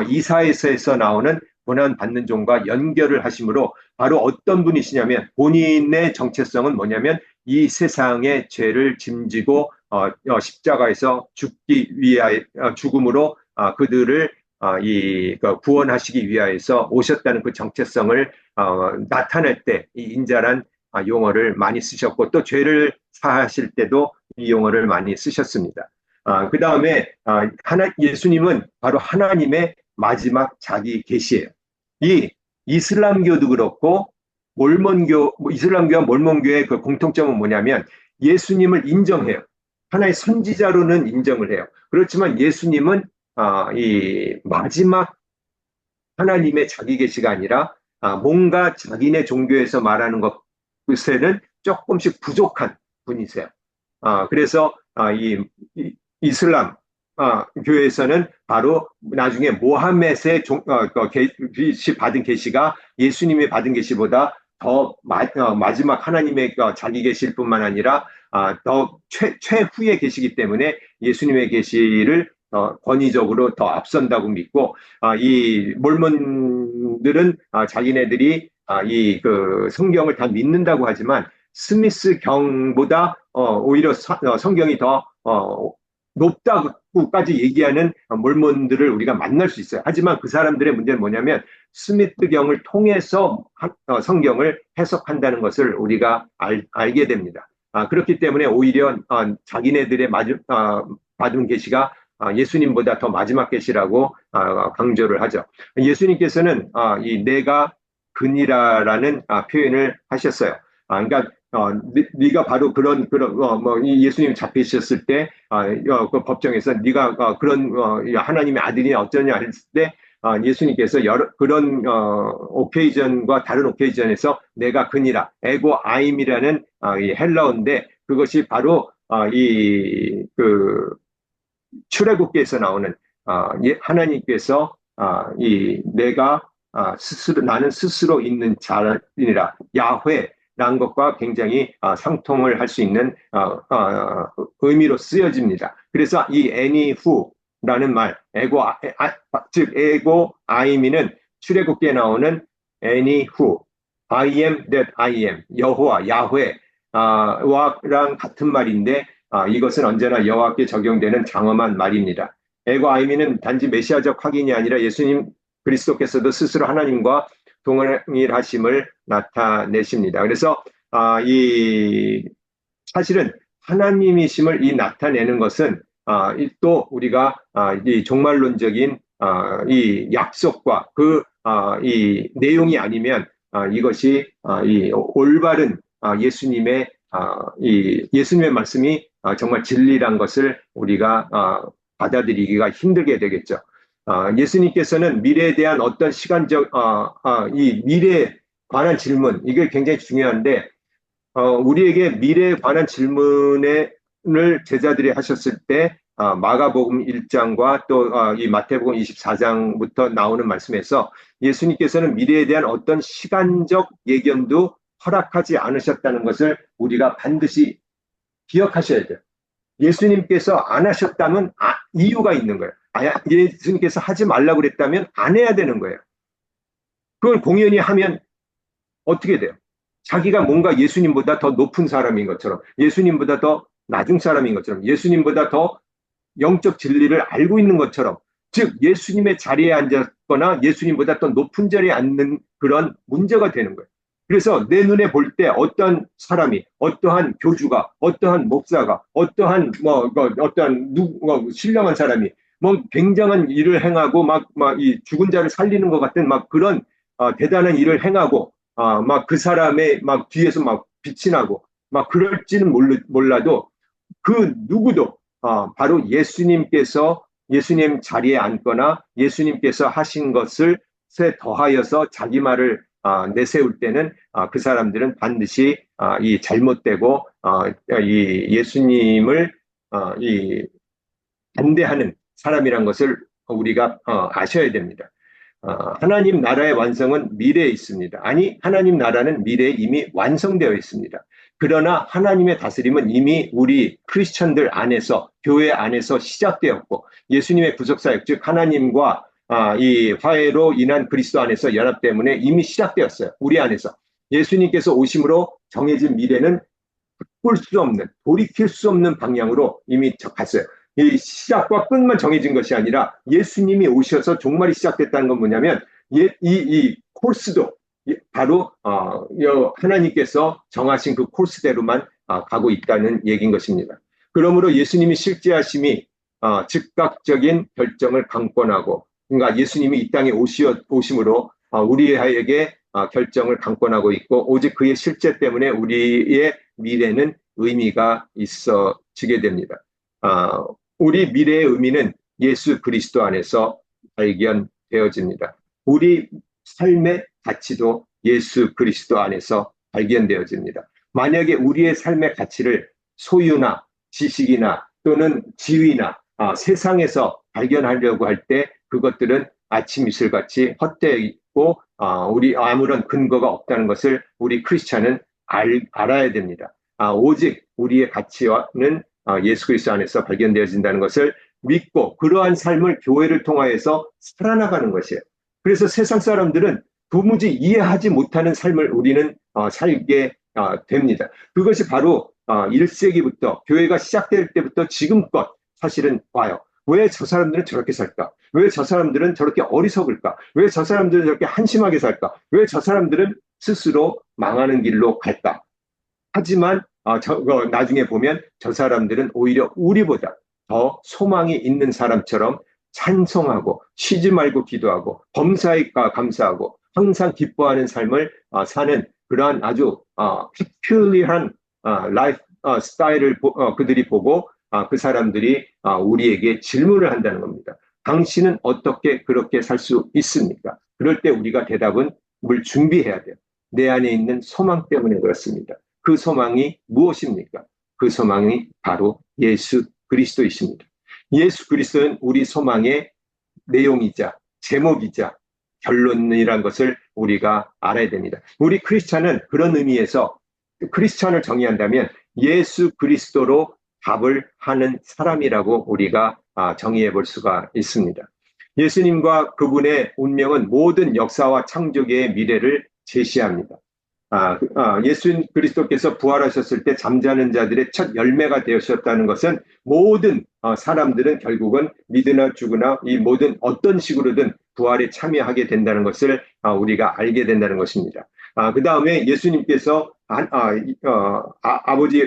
이사야서에서 나오는 고난받는 종과 연결을 하심으로, 바로 어떤 분이시냐면, 본인의 정체성은 뭐냐면 이 세상의 죄를 짐지고 십자가에서 죽기 위하여 죽음으로 그들을 구원하시기 위하여서 오셨다는 그 정체성을 나타낼 때 이 인자란 용어를 많이 쓰셨고, 또 죄를 사하실 때도 이 용어를 많이 쓰셨습니다. 그 다음에 예수님은 바로 하나님의 마지막 자기 계시예요. 이 이슬람교도 그렇고 이슬람교와 몰몬교의 그 공통점은 뭐냐면, 예수님을 인정해요. 하나의 선지자로는 인정을 해요. 그렇지만 예수님은 이 마지막 하나님의 자기 계시가 아니라 뭔가 자기네 종교에서 말하는 것에는 조금씩 부족한 분이세요. 그래서 이 이슬람 교회에서는 바로 나중에 모하멧의 받은 계시가 예수님이 받은 계시보다 더 마지막 하나님의 자기 계시일 뿐만 아니라 더 최후의 계시이기 때문에 예수님의 계시를 권위적으로 더 앞선다고 믿고, 이 몰몬들은 자기네들이 이 성경을 다 믿는다고 하지만 스미스 경보다 오히려 성경이 더 높다고까지 얘기하는 몰몬들을 우리가 만날 수 있어요. 하지만 그 사람들의 문제는 뭐냐면, 스미스경을 통해서 성경을 해석한다는 것을 우리가 알게 됩니다. 그렇기 때문에 오히려 자기네들의 받은 계시가 예수님보다 더 마지막 계시라고 강조를 하죠. 예수님께서는 이 내가 그니라라는 표현을 하셨어요. 그러니까 네가 바로 그런 예수님 잡히셨을 때 그 법정에서 네가 그런 하나님의 아들이냐 어쩌냐 했을 때 예수님께서 그런 오케이전과 다른 오케이전에서 내가 그니라, 에고 아임이라는 이 헬라어인데, 그것이 바로 출애굽기에서 나오는 하나님께서 내가 나는 스스로 있는 자이니라, 야훼라는 것과 굉장히 상통을 할 수 있는 의미로 쓰여집니다. 그래서 이 애니후라는 말, 즉 에고 아이미는 출애굽기에 나오는 애니후, I am that I am, 여호와, 야훼와랑 같은 말인데, 이것은 언제나 여호와께 적용되는 장엄한 말입니다. 에고 아이미는 단지 메시아적 확인이 아니라 예수님 그리스도께서도 스스로 하나님과 동일하심을 나타내십니다. 그래서 사실은 하나님이심을 나타내는 것은 또 우리가 이 종말론적인 이 약속과 이 내용이 아니면 이것이 이 올바른 예수님의 예수님의 말씀이 정말 진리란 것을 우리가 받아들이기가 힘들게 되겠죠. 예수님께서는 미래에 대한 어떤 시간적 이 미래에 관한 질문, 이게 굉장히 중요한데, 우리에게 미래에 관한 질문을 제자들이 하셨을 때 마가복음 1장과 또 이 마태복음 24장부터 나오는 말씀에서 예수님께서는 미래에 대한 어떤 시간적 예견도 허락하지 않으셨다는 것을 우리가 반드시 기억하셔야 돼요. 예수님께서 안 하셨다면 이유가 있는 거예요. 예수님께서 하지 말라고 그랬다면 안 해야 되는 거예요. 그걸 공연히 하면 어떻게 돼요? 자기가 뭔가 예수님보다 더 높은 사람인 것처럼, 예수님보다 더 낮은 사람인 것처럼, 예수님보다 더 영적 진리를 알고 있는 것처럼, 즉 예수님의 자리에 앉았거나 예수님보다 더 높은 자리에 앉는 그런 문제가 되는 거예요. 그래서 내 눈에 볼 때 어떤 사람이, 어떠한 교주가, 어떠한 목사가, 어떠한 신령한 사람이 뭐 굉장한 일을 행하고 막 이 죽은 자를 살리는 것 같은 막 그런 대단한 일을 행하고 막 그 사람의 막 뒤에서 막 빛이 나고 막 그럴지는 몰라도 그 누구도 바로 예수님 자리에 앉거나 예수님께서 하신 것을 더하여서 자기 말을 내세울 때는 그 사람들은 반드시 이 잘못되고 이 예수님을 이 반대하는 사람이란 것을 우리가 아셔야 됩니다. 하나님 나라의 완성은 미래에 있습니다. 아니, 하나님 나라는 미래에 이미 완성되어 있습니다. 그러나 하나님의 다스림은 이미 우리 크리스천들 안에서, 교회 안에서 시작되었고, 예수님의 구속사역, 즉 하나님과 이 화해로 인한 그리스도 안에서 연합 때문에 이미 시작되었어요. 우리 안에서. 예수님께서 오심으로 정해진 미래는 바꿀 수 없는, 돌이킬 수 없는 방향으로 이미 갔어요. 이 시작과 끝만 정해진 것이 아니라 예수님이 오셔서 종말이 시작됐다는 건 뭐냐면 이 코스도 바로 하나님께서 정하신 그 코스대로만 가고 있다는 얘기인 것입니다. 그러므로 예수님이 실제하심이 즉각적인 결정을 강권하고 그러니까 예수님이 이 땅에 오심으로 우리에게 결정을 강권하고 있고 오직 그의 실제 때문에 우리의 미래는 의미가 있어지게 됩니다. 우리 미래의 의미는 예수 그리스도 안에서 발견되어집니다. 우리 삶의 가치도 예수 그리스도 안에서 발견되어집니다. 만약에 우리의 삶의 가치를 소유나 지식이나 또는 지위나 세상에서 발견하려고 할 때 그것들은 아침 이슬같이 헛되고 우리 아무런 근거가 없다는 것을 우리 크리스찬은 알아야 됩니다. 오직 우리의 가치는 예수 그리스도 안에서 발견되어진다는 것을 믿고 그러한 삶을 교회를 통하여서 살아나가는 것이에요. 그래서 세상 사람들은 도무지 이해하지 못하는 삶을 우리는 살게 됩니다. 그것이 바로 1세기부터 교회가 시작될 때부터 지금껏 사실은 와요. 왜 저 사람들은 저렇게 살까? 왜 저 사람들은 저렇게 어리석을까? 왜 저 사람들은 저렇게 한심하게 살까? 왜 저 사람들은 스스로 망하는 길로 갈까? 하지만 나중에 보면 저 사람들은 오히려 우리보다 더 소망이 있는 사람처럼 찬송하고 쉬지 말고 기도하고 범사에 감사하고 항상 기뻐하는 삶을 사는 그러한 아주 peculiar한 라이프 스타일을 그들이 보고 그 사람들이 우리에게 질문을 한다는 겁니다. 당신은 어떻게 그렇게 살 수 있습니까? 그럴 때 우리가 대답은 뭘 준비해야 돼요. 내 안에 있는 소망 때문에 그렇습니다. 그 소망이 무엇입니까? 그 소망이 바로 예수 그리스도이십니다. 예수 그리스도는 우리 소망의 내용이자 제목이자 결론이란 것을 우리가 알아야 됩니다. 우리 크리스찬은 그런 의미에서 크리스찬을 정의한다면 예수 그리스도로 답을 하는 사람이라고 우리가 정의해 볼 수가 있습니다. 예수님과 그분의 운명은 모든 역사와 창조계의 미래를 제시합니다. 예수 그리스도께서 부활하셨을 때 잠자는 자들의 첫 열매가 되셨다는 것은 모든 사람들은 결국은 믿으나 죽으나 이 모든 어떤 식으로든 부활에 참여하게 된다는 것을 우리가 알게 된다는 것입니다. 그 다음에 예수님께서 아버지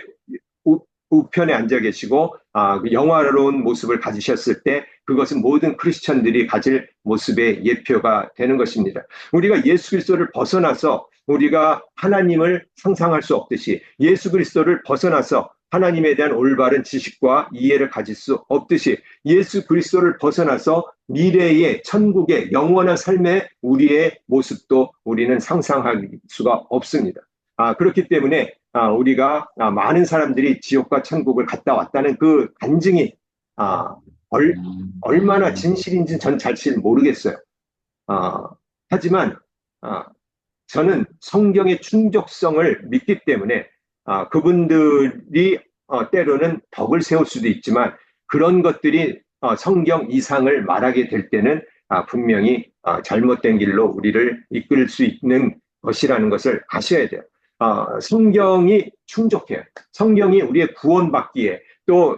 우편에 앉아 계시고 영화로운 모습을 가지셨을 때 그것은 모든 크리스천들이 가질 모습의 예표가 되는 것입니다. 우리가 예수 그리스도를 벗어나서 우리가 하나님을 상상할 수 없듯이 예수 그리스도를 벗어나서 하나님에 대한 올바른 지식과 이해를 가질 수 없듯이 예수 그리스도를 벗어나서 미래의 천국의 영원한 삶의 우리의 모습도 우리는 상상할 수가 없습니다. 그렇기 때문에 우리가 많은 사람들이 지옥과 천국을 갔다 왔다는 그 간증이 얼마나 진실인지 전 사실 모르겠어요. 하지만 저는 성경의 충족성을 믿기 때문에 그분들이 때로는 덕을 세울 수도 있지만 그런 것들이 성경 이상을 말하게 될 때는 분명히 잘못된 길로 우리를 이끌 수 있는 것이라는 것을 아셔야 돼요. 성경이 충족해요. 성경이 우리의 구원받기에 또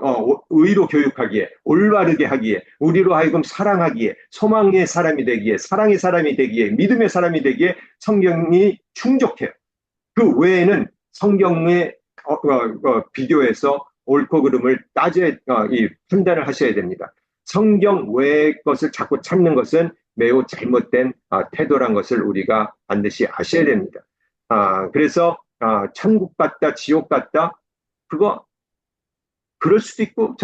의로 교육하기에 올바르게 하기에 우리로 하여금 사랑하기에 소망의 사람이 되기에 사랑의 사람이 되기에 믿음의 사람이 되기에 성경이 충족해요. 그 외에는 성경에 비교해서 옳고 그름을 판단을 하셔야 됩니다. 성경 외의 것을 자꾸 찾는 것은 매우 잘못된 태도란 것을 우리가 반드시 아셔야 됩니다. 그래서 천국 같다, 지옥 같다, 그거 그럴 수도 있고,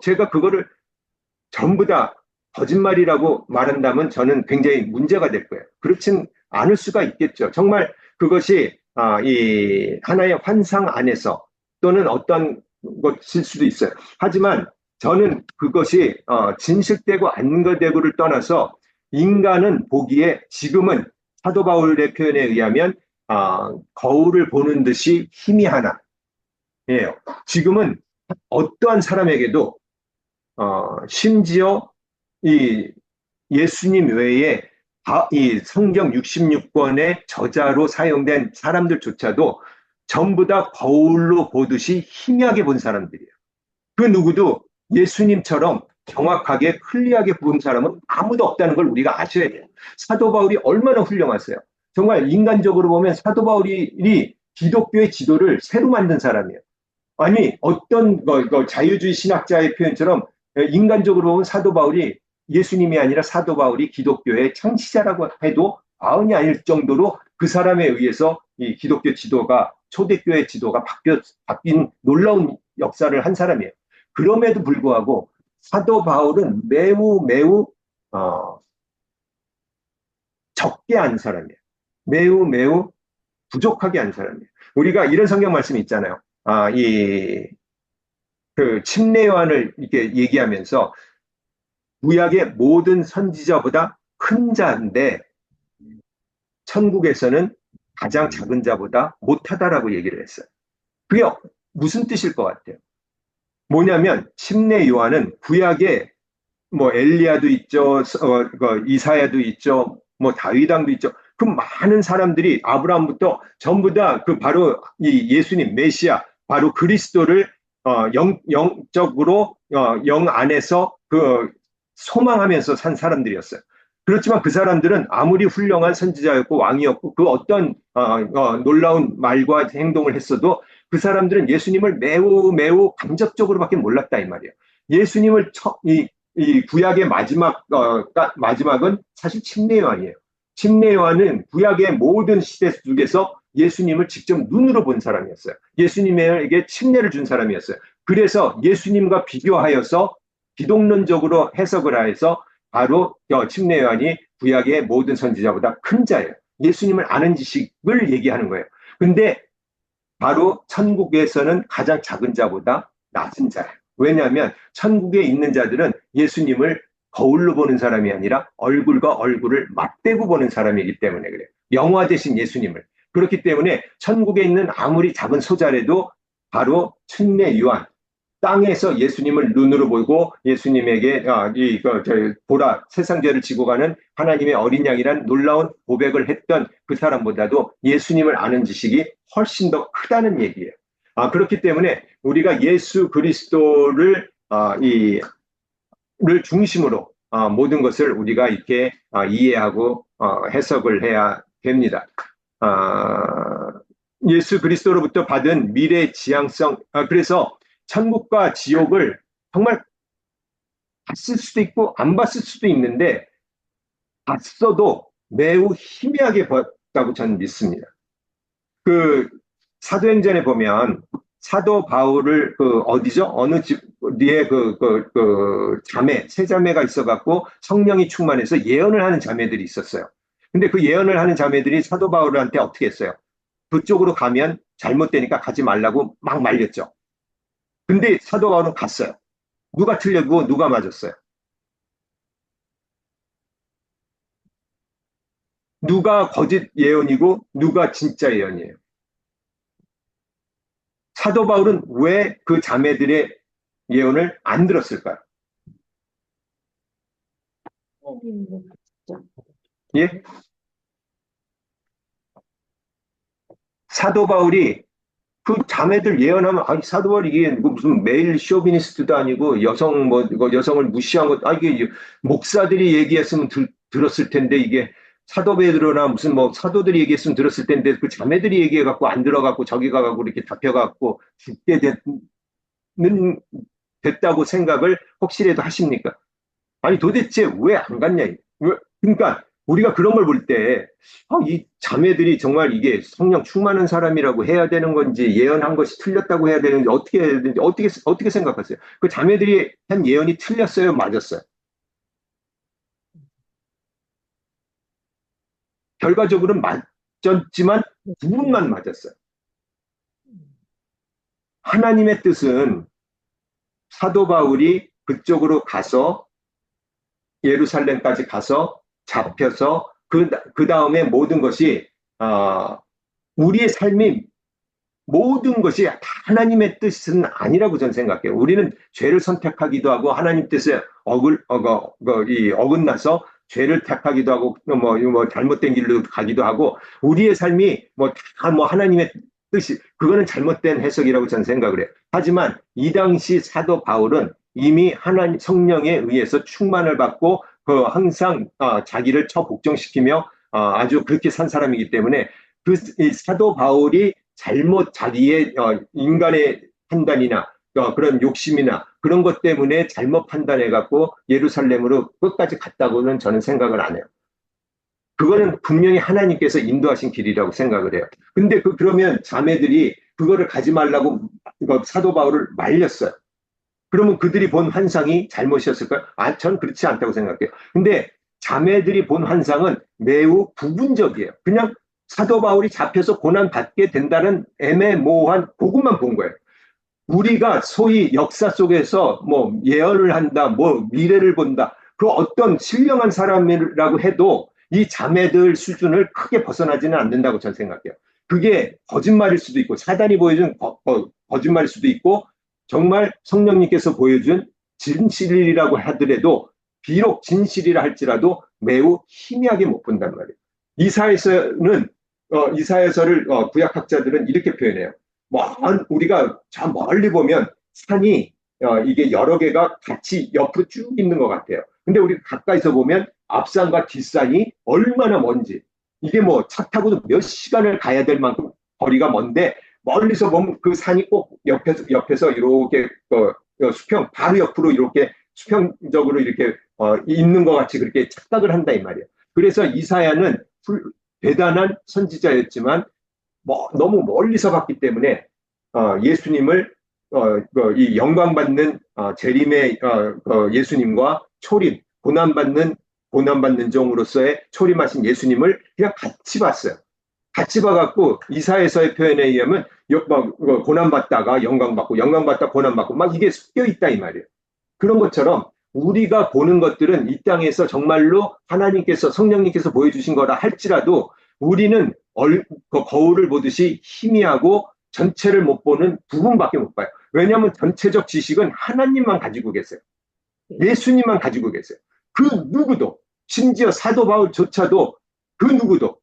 제가 그거를 전부 다 거짓말이라고 말한다면 저는 굉장히 문제가 될 거예요. 그렇진 않을 수가 있겠죠. 정말 그것이 이 하나의 환상 안에서 또는 어떤 것일 수도 있어요. 하지만 저는 그것이 진실되고 안거되고를 떠나서 인간은 보기에 지금은 사도 바울의 표현에 의하면 거울을 보는 듯이 희미하나 예요. 지금은 어떠한 사람에게도 심지어 이 예수님 외에 이 성경 66권의 저자로 사용된 사람들조차도 전부 다 거울로 보듯이 희미하게 본 사람들이에요. 그 누구도 예수님처럼 정확하게 클리어하게 본 사람은 아무도 없다는 걸 우리가 아셔야 돼요. 사도 바울이 얼마나 훌륭하세요. 정말 인간적으로 보면 사도 바울이 기독교의 지도를 새로 만든 사람이에요. 아니 어떤 자유주의 신학자의 표현처럼 인간적으로 보면 사도 바울이 예수님이 아니라 사도 바울이 기독교의 창시자라고 해도 과언이 아닐 정도로 그 사람에 의해서 이 기독교 지도가 초대교회 지도가 바뀐 놀라운 역사를 한 사람이에요. 그럼에도 불구하고 사도 바울은 매우 적게 한 사람이에요. 매우 부족하게 한 사람이에요. 우리가 이런 성경 말씀이 있잖아요. 그 침례 요한을 이렇게 얘기하면서 구약의 모든 선지자보다 큰 자인데 천국에서는 가장 작은 자보다 못하다라고 얘기를 했어요. 그게 무슨 뜻일 것 같아요? 뭐냐면 침례 요한은 구약에 뭐 엘리야도 있죠, 이사야도 있죠, 뭐 다윗왕도 있죠. 그 많은 사람들이 아브라함부터 전부 다 그 바로 이 예수님 메시아 바로 그리스도를 영적으로 영 안에서 그 소망하면서 산 사람들이었어요. 그렇지만 그 사람들은 아무리 훌륭한 선지자였고 왕이었고 그 어떤 놀라운 말과 행동을 했어도 그 사람들은 예수님을 매우 간접적으로밖에 몰랐다 이 말이에요. 예수님을 이 구약의 마지막은 사실 침례 요한이에요. 침례 요한은 구약의 모든 시대 속에서 예수님을 직접 눈으로 본 사람이었어요. 예수님에게 침례를 준 사람이었어요. 그래서 예수님과 비교하여서 기독론적으로 해석을 해서 바로 침례 요한이 구약의 모든 선지자보다 큰 자예요. 예수님을 아는 지식을 얘기하는 거예요. 근데 바로 천국에서는 가장 작은 자보다 낮은 자예요. 왜냐하면 천국에 있는 자들은 예수님을 거울로 보는 사람이 아니라 얼굴과 얼굴을 맞대고 보는 사람이기 때문에 그래요. 영화 대신 예수님을. 그렇기 때문에 천국에 있는 아무리 작은 소자라도 바로 침례 요한, 땅에서 예수님을 눈으로 보고 예수님에게 보라 세상 죄를 지고 가는 하나님의 어린 양이란 놀라운 고백을 했던 그 사람보다도 예수님을 아는 지식이 훨씬 더 크다는 얘기예요. 그렇기 때문에 우리가 예수 그리스도를 를 중심으로 모든 것을 우리가 이렇게 이해하고 해석을 해야 됩니다. 예수 그리스도로부터 받은 미래 지향성, 그래서 천국과 지옥을 정말 봤을 수도 있고 안 봤을 수도 있는데 봤어도 매우 희미하게 봤다고 저는 믿습니다. 그 사도행전에 보면 사도 바울을 어디죠? 어느 집에 자매, 세 자매가 있어갖고 성령이 충만해서 예언을 하는 자매들이 있었어요. 근데 그 예언을 하는 자매들이 사도 바울한테 어떻게 했어요? 그쪽으로 가면 잘못되니까 가지 말라고 막 말렸죠. 근데 사도 바울은 갔어요. 누가 틀렸고 누가 맞았어요? 누가 거짓 예언이고 누가 진짜 예언이에요? 사도 바울은 왜 그 자매들의 예언을 안 들었을까요? 예? 사도 바울이 그 자매들 예언하면 사도 바울이 이게 무슨 메일 쇼비니스트도 아니고 여성을 무시한 것 이게 목사들이 얘기했으면 들었을 텐데 이게 사도 베드로나 무슨 사도들이 얘기했으면 들었을 텐데 그 자매들이 얘기해갖고 안 들어갖고 저기 가갖고 이렇게 잡혀갖고 죽게 됐다고 생각을 혹시라도 하십니까? 아니 도대체 왜 안 갔냐? 그러니까 우리가 그런 걸 볼 때, 이 자매들이 정말 이게 성령 충만한 사람이라고 해야 되는 건지 예언한 것이 틀렸다고 해야 되는지 어떻게 해야 되는지 어떻게 생각하세요? 그 자매들이 한 예언이 틀렸어요, 맞았어요? 결과적으로는 맞았지만 부분만 맞았어요. 하나님의 뜻은 사도 바울이 그쪽으로 가서 예루살렘까지 가서 잡혀서 그 다음에 모든 것이 우리의 삶이 모든 것이 다 하나님의 뜻은 아니라고 저는 생각해요. 우리는 죄를 선택하기도 하고 하나님 뜻에 어긋나서 죄를 택하기도 하고 뭐 잘못된 길로 가기도 하고 우리의 삶이 뭐 다 뭐 하나님의 뜻이 그거는 잘못된 해석이라고 저는 생각을 해요. 하지만 이 당시 사도 바울은 이미 하나님 성령에 의해서 충만을 받고 그 항상 자기를 처복종시키며 아주 그렇게 산 사람이기 때문에 그 사도 바울이 잘못 자기의 인간의 판단이나 그런 욕심이나 그런 것 때문에 잘못 판단해 갖고 예루살렘으로 끝까지 갔다고는 저는 생각을 안 해요. 그거는 분명히 하나님께서 인도하신 길이라고 생각을 해요. 근데 그러면 자매들이 그거를 가지 말라고 사도 바울을 말렸어요. 그러면 그들이 본 환상이 잘못이었을까요? 전 그렇지 않다고 생각해요. 근데 자매들이 본 환상은 매우 부분적이에요. 그냥 사도 바울이 잡혀서 고난받게 된다는 애매모호한 그것만 본 거예요. 우리가 소위 역사 속에서 뭐 예언을 한다, 뭐 미래를 본다, 그 어떤 신령한 사람이라고 해도 이 자매들 수준을 크게 벗어나지는 않는다고 저는 생각해요. 그게 거짓말일 수도 있고, 사단이 보여준 거짓말일 수도 있고, 정말 성령님께서 보여준 진실이라고 하더라도, 비록 진실이라 할지라도 매우 희미하게 못 본단 말이에요. 이사에서는, 이사에서를 구약학자들은 이렇게 표현해요. 우리가 저 멀리 보면 산이 이게 여러 개가 같이 옆으로 쭉 있는 것 같아요. 근데 우리 가까이서 보면 앞산과 뒷산이 얼마나 먼지. 이게 뭐 차 타고도 몇 시간을 가야 될 만큼 거리가 먼데 멀리서 보면 그 산이 꼭 옆에서 이렇게 수평 바로 옆으로 이렇게 수평적으로 이렇게 있는 것 같이 그렇게 착각을 한다 이 말이에요. 그래서 이사야는 대단한 선지자였지만 너무 멀리서 봤기 때문에 예수님을 이 영광받는 재림의 예수님과 초림 고난받는 종으로서의 초림하신 예수님을 그냥 같이 봤어요. 같이 봐갖고 이사에서의 표현에 의하면 고난받다가 영광받고 영광받다 고난받고 막 이게 섞여 있다 이 말이에요. 그런 것처럼 우리가 보는 것들은 이 땅에서 정말로 하나님께서 성령님께서 보여주신 거라 할지라도 우리는 거울을 보듯이 희미하고 전체를 못 보는 부분밖에 못 봐요. 왜냐하면 전체적 지식은 하나님만 가지고 계세요. 예수님만 가지고 계세요. 그 누구도 심지어 사도 바울조차도 그 누구도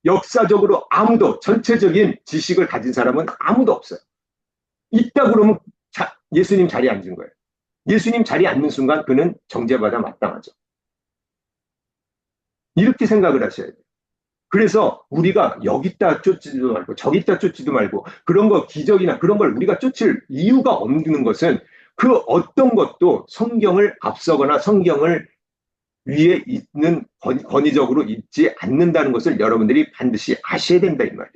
역사적으로 아무도 전체적인 지식을 가진 사람은 아무도 없어요. 있다 그러면 예수님 자리에 앉은 거예요. 예수님 자리에 앉는 순간 그는 정죄받아 마땅하죠. 이렇게 생각을 하셔야 돼요. 그래서 우리가 여기다 쫓지도 말고 저기다 쫓지도 말고 그런 거 기적이나 그런 걸 우리가 쫓을 이유가 없는 것은 그 어떤 것도 성경을 앞서거나 성경을 위에 있는 권위적으로 있지 않는다는 것을 여러분들이 반드시 아셔야 된다 이 말이에요.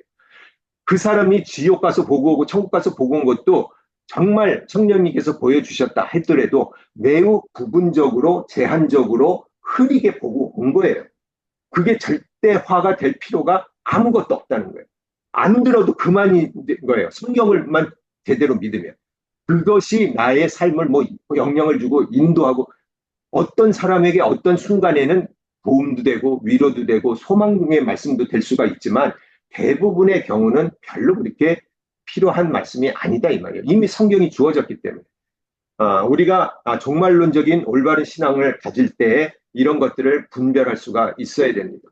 그 사람이 지옥 가서 보고 오고 천국 가서 보고 온 것도 정말 성령님께서 보여주셨다 했더라도 매우 부분적으로 제한적으로 흐리게 보고 온 거예요. 그게 절대화가 될 필요가 아무것도 없다는 거예요. 안 들어도 그만인 거예요. 성경을만 제대로 믿으면. 그것이 나의 삶을 영향을 주고 인도하고 어떤 사람에게 어떤 순간에는 도움도 되고 위로도 되고 소망의 말씀도 될 수가 있지만 대부분의 경우는 별로 그렇게 필요한 말씀이 아니다 이 말이에요. 이미 성경이 주어졌기 때문에. 우리가 종말론적인 올바른 신앙을 가질 때에 이런 것들을 분별할 수가 있어야 됩니다.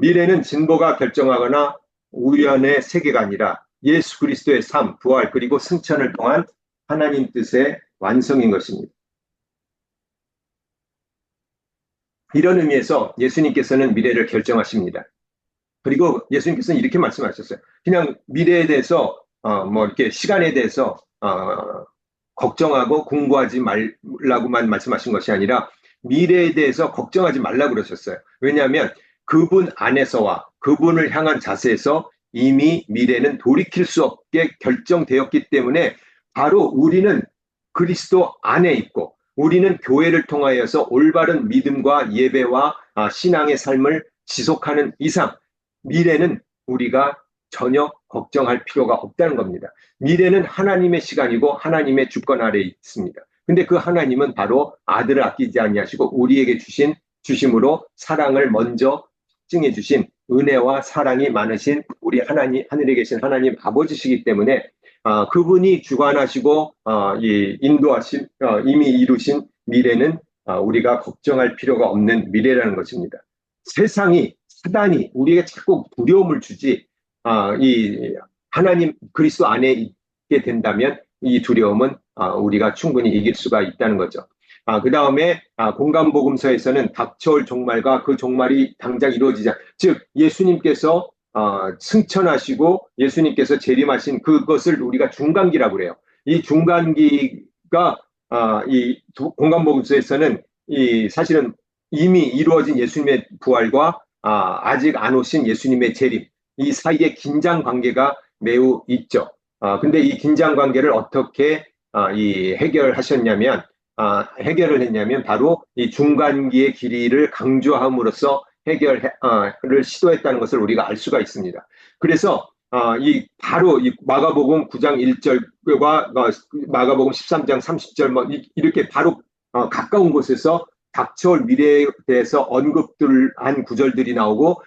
미래는 진보가 결정하거나 우연의 세계가 아니라 예수 그리스도의 삶, 부활 그리고 승천을 통한 하나님 뜻의 완성인 것입니다. 이런 의미에서 예수님께서는 미래를 결정하십니다. 그리고 예수님께서는 이렇게 말씀하셨어요. 그냥 미래에 대해서 이렇게 시간에 대해서 걱정하고 공부하지 말라고만 말씀하신 것이 아니라 미래에 대해서 걱정하지 말라 그러셨어요. 왜냐하면 그분 안에서와 그분을 향한 자세에서 이미 미래는 돌이킬 수 없게 결정되었기 때문에 바로 우리는 그리스도 안에 있고 우리는 교회를 통하여서 올바른 믿음과 예배와 신앙의 삶을 지속하는 이상 미래는 우리가 전혀 걱정할 필요가 없다는 겁니다. 미래는 하나님의 시간이고 하나님의 주권 아래에 있습니다. 근데 그 하나님은 바로 아들을 아끼지 아니하시고 우리에게 주심으로 사랑을 먼저 증해 주신 은혜와 사랑이 많으신 우리 하나님, 하늘에 계신 하나님 아버지시기 때문에 그분이 주관하시고 인도하신 이미 이루신 미래는 우리가 걱정할 필요가 없는 미래라는 것입니다. 세상이 사단이 우리에게 자꾸 두려움을 주지 이 하나님 그리스도 안에 있게 된다면 이 두려움은 우리가 충분히 이길 수가 있다는 거죠. 그 다음에 공간복음서에서는 닥쳐올 종말과 그 종말이 당장 이루어지자 즉 예수님께서 승천하시고 예수님께서 재림하신 그것을 우리가 중간기라고 그래요. 이 중간기가 이 공간복음서에서는 이 사실은 이미 이루어진 예수님의 부활과 아직 안 오신 예수님의 재림 이 사이에 긴장 관계가 매우 있죠. 근데 이 긴장 관계를 어떻게 이 해결을 했냐면 바로 이 중간기의 길이를 강조함으로써 해결을 시도했다는 것을 우리가 알 수가 있습니다. 그래서 바로 이 마가복음 9장 1절과 마가복음 13장 30절 이렇게 바로 가까운 곳에서 닥쳐올 미래에 대해서 언급한 구절들이 나오고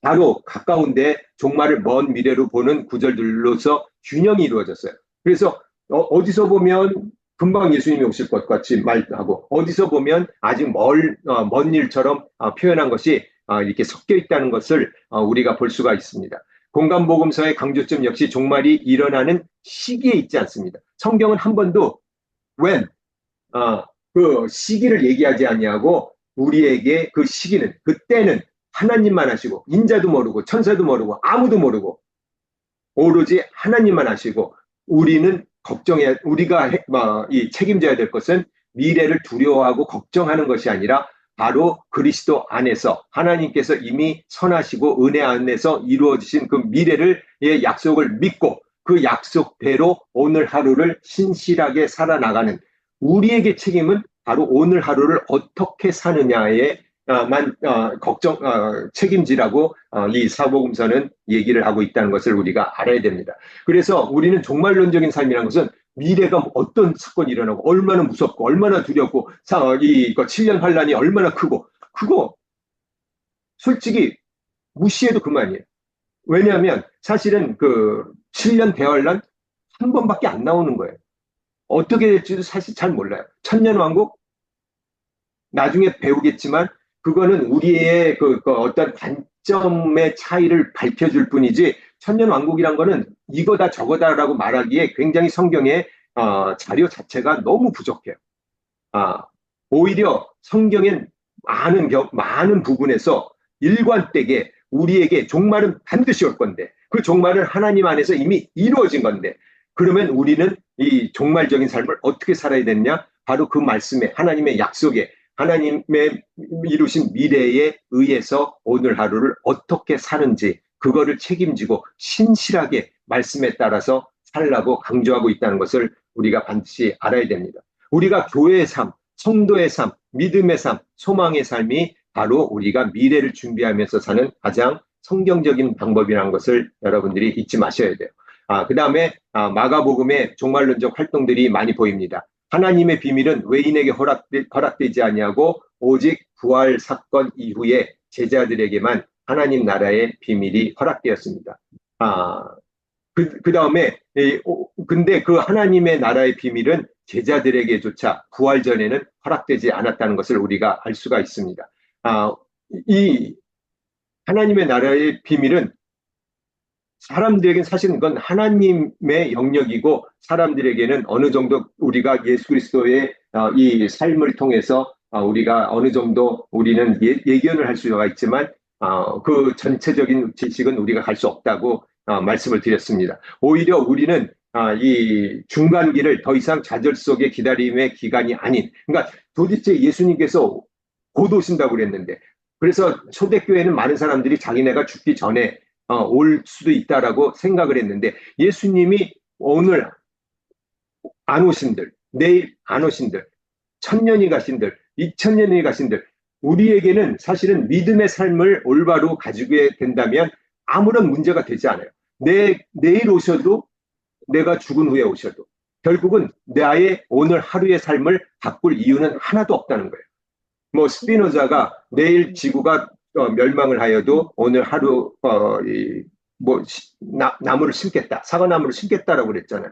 바로 가까운데 종말을 먼 미래로 보는 구절들로서 균형이 이루어졌어요. 그래서 어디서 보면 금방 예수님이 오실 것 같이 말하고 어디서 보면 아직 먼 일처럼 표현한 것이 이렇게 섞여 있다는 것을 우리가 볼 수가 있습니다. 공간복음서의 강조점 역시 종말이 일어나는 시기에 있지 않습니다. 성경은 한 번도 when 그 시기를 얘기하지 아니하고 우리에게 그 시기는 그때는 하나님만 하시고 인자도 모르고 천사도 모르고 아무도 모르고 오로지 하나님만 하시고 우리가 책임져야 될 것은 미래를 두려워하고 걱정하는 것이 아니라 바로 그리스도 안에서 하나님께서 이미 선하시고 은혜 안에서 이루어지신 그 미래의 약속을 믿고 그 약속대로 오늘 하루를 신실하게 살아나가는 우리에게 책임은 바로 오늘 하루를 어떻게 사느냐에 책임지라고 이 사복음서는 얘기를 하고 있다는 것을 우리가 알아야 됩니다. 그래서 우리는 종말론적인 삶이라는 것은 미래가 어떤 사건이 일어나고 얼마나 무섭고 얼마나 두렵고 7년 환란이 얼마나 크고 그거 솔직히 무시해도 그만이에요. 왜냐하면 사실은 그 7년 대환란 한 번밖에 안 나오는 거예요. 어떻게 될지도 사실 잘 몰라요. 천년왕국 나중에 배우겠지만 그거는 우리의 그 어떤 관점의 차이를 밝혀줄 뿐이지 천년왕국이란 거는 이거다 저거다라고 말하기에 굉장히 성경의 자료 자체가 너무 부족해요. 오히려 성경엔 많은 부분에서 일관되게 우리에게 종말은 반드시 올 건데 그 종말은 하나님 안에서 이미 이루어진 건데 그러면 우리는 이 종말적인 삶을 어떻게 살아야 되느냐? 바로 그 말씀에 하나님의 약속에 하나님의 이루신 미래에 의해서 오늘 하루를 어떻게 사는지 그거를 책임지고 신실하게 말씀에 따라서 살라고 강조하고 있다는 것을 우리가 반드시 알아야 됩니다. 우리가 교회의 삶, 성도의 삶, 믿음의 삶, 소망의 삶이 바로 우리가 미래를 준비하면서 사는 가장 성경적인 방법이라는 것을 여러분들이 잊지 마셔야 돼요. 그 다음에 마가복음의 종말론적 활동들이 많이 보입니다. 하나님의 비밀은 외인에게 허락되지 아니하고 오직 부활 사건 이후에 제자들에게만 하나님 나라의 비밀이 허락되었습니다. 그 다음에 근데 그 하나님의 나라의 비밀은 제자들에게조차 부활 전에는 허락되지 않았다는 것을 우리가 알 수가 있습니다. 이 하나님의 나라의 비밀은 사람들에게는 사실은 그건 하나님의 영역이고 사람들에게는 어느 정도 우리가 예수 그리스도의 이 삶을 통해서 우리가 어느 정도 우리는 예견을 할 수가 있지만 그 전체적인 지식은 우리가 갈 수 없다고 말씀을 드렸습니다. 오히려 우리는 이 중간기를 더 이상 좌절 속의 기다림의 기간이 아닌 그러니까 도대체 예수님께서 곧 오신다고 그랬는데, 그래서 초대교회는 많은 사람들이 자기네가 죽기 전에 올 수도 있다라고 생각을 했는데, 예수님이 오늘 안 오신들, 내일 안 오신들, 천년이 가신들, 이천년이 가신들, 우리에게는 사실은 믿음의 삶을 올바로 가지게 된다면 아무런 문제가 되지 않아요. 내일 오셔도, 내가 죽은 후에 오셔도 결국은 나의 오늘 하루의 삶을 바꿀 이유는 하나도 없다는 거예요. 뭐 스피노자가 내일 지구가 멸망을 하여도 오늘 하루 뭐 나무를 심겠다, 사과나무를 심겠다라고 그랬잖아요.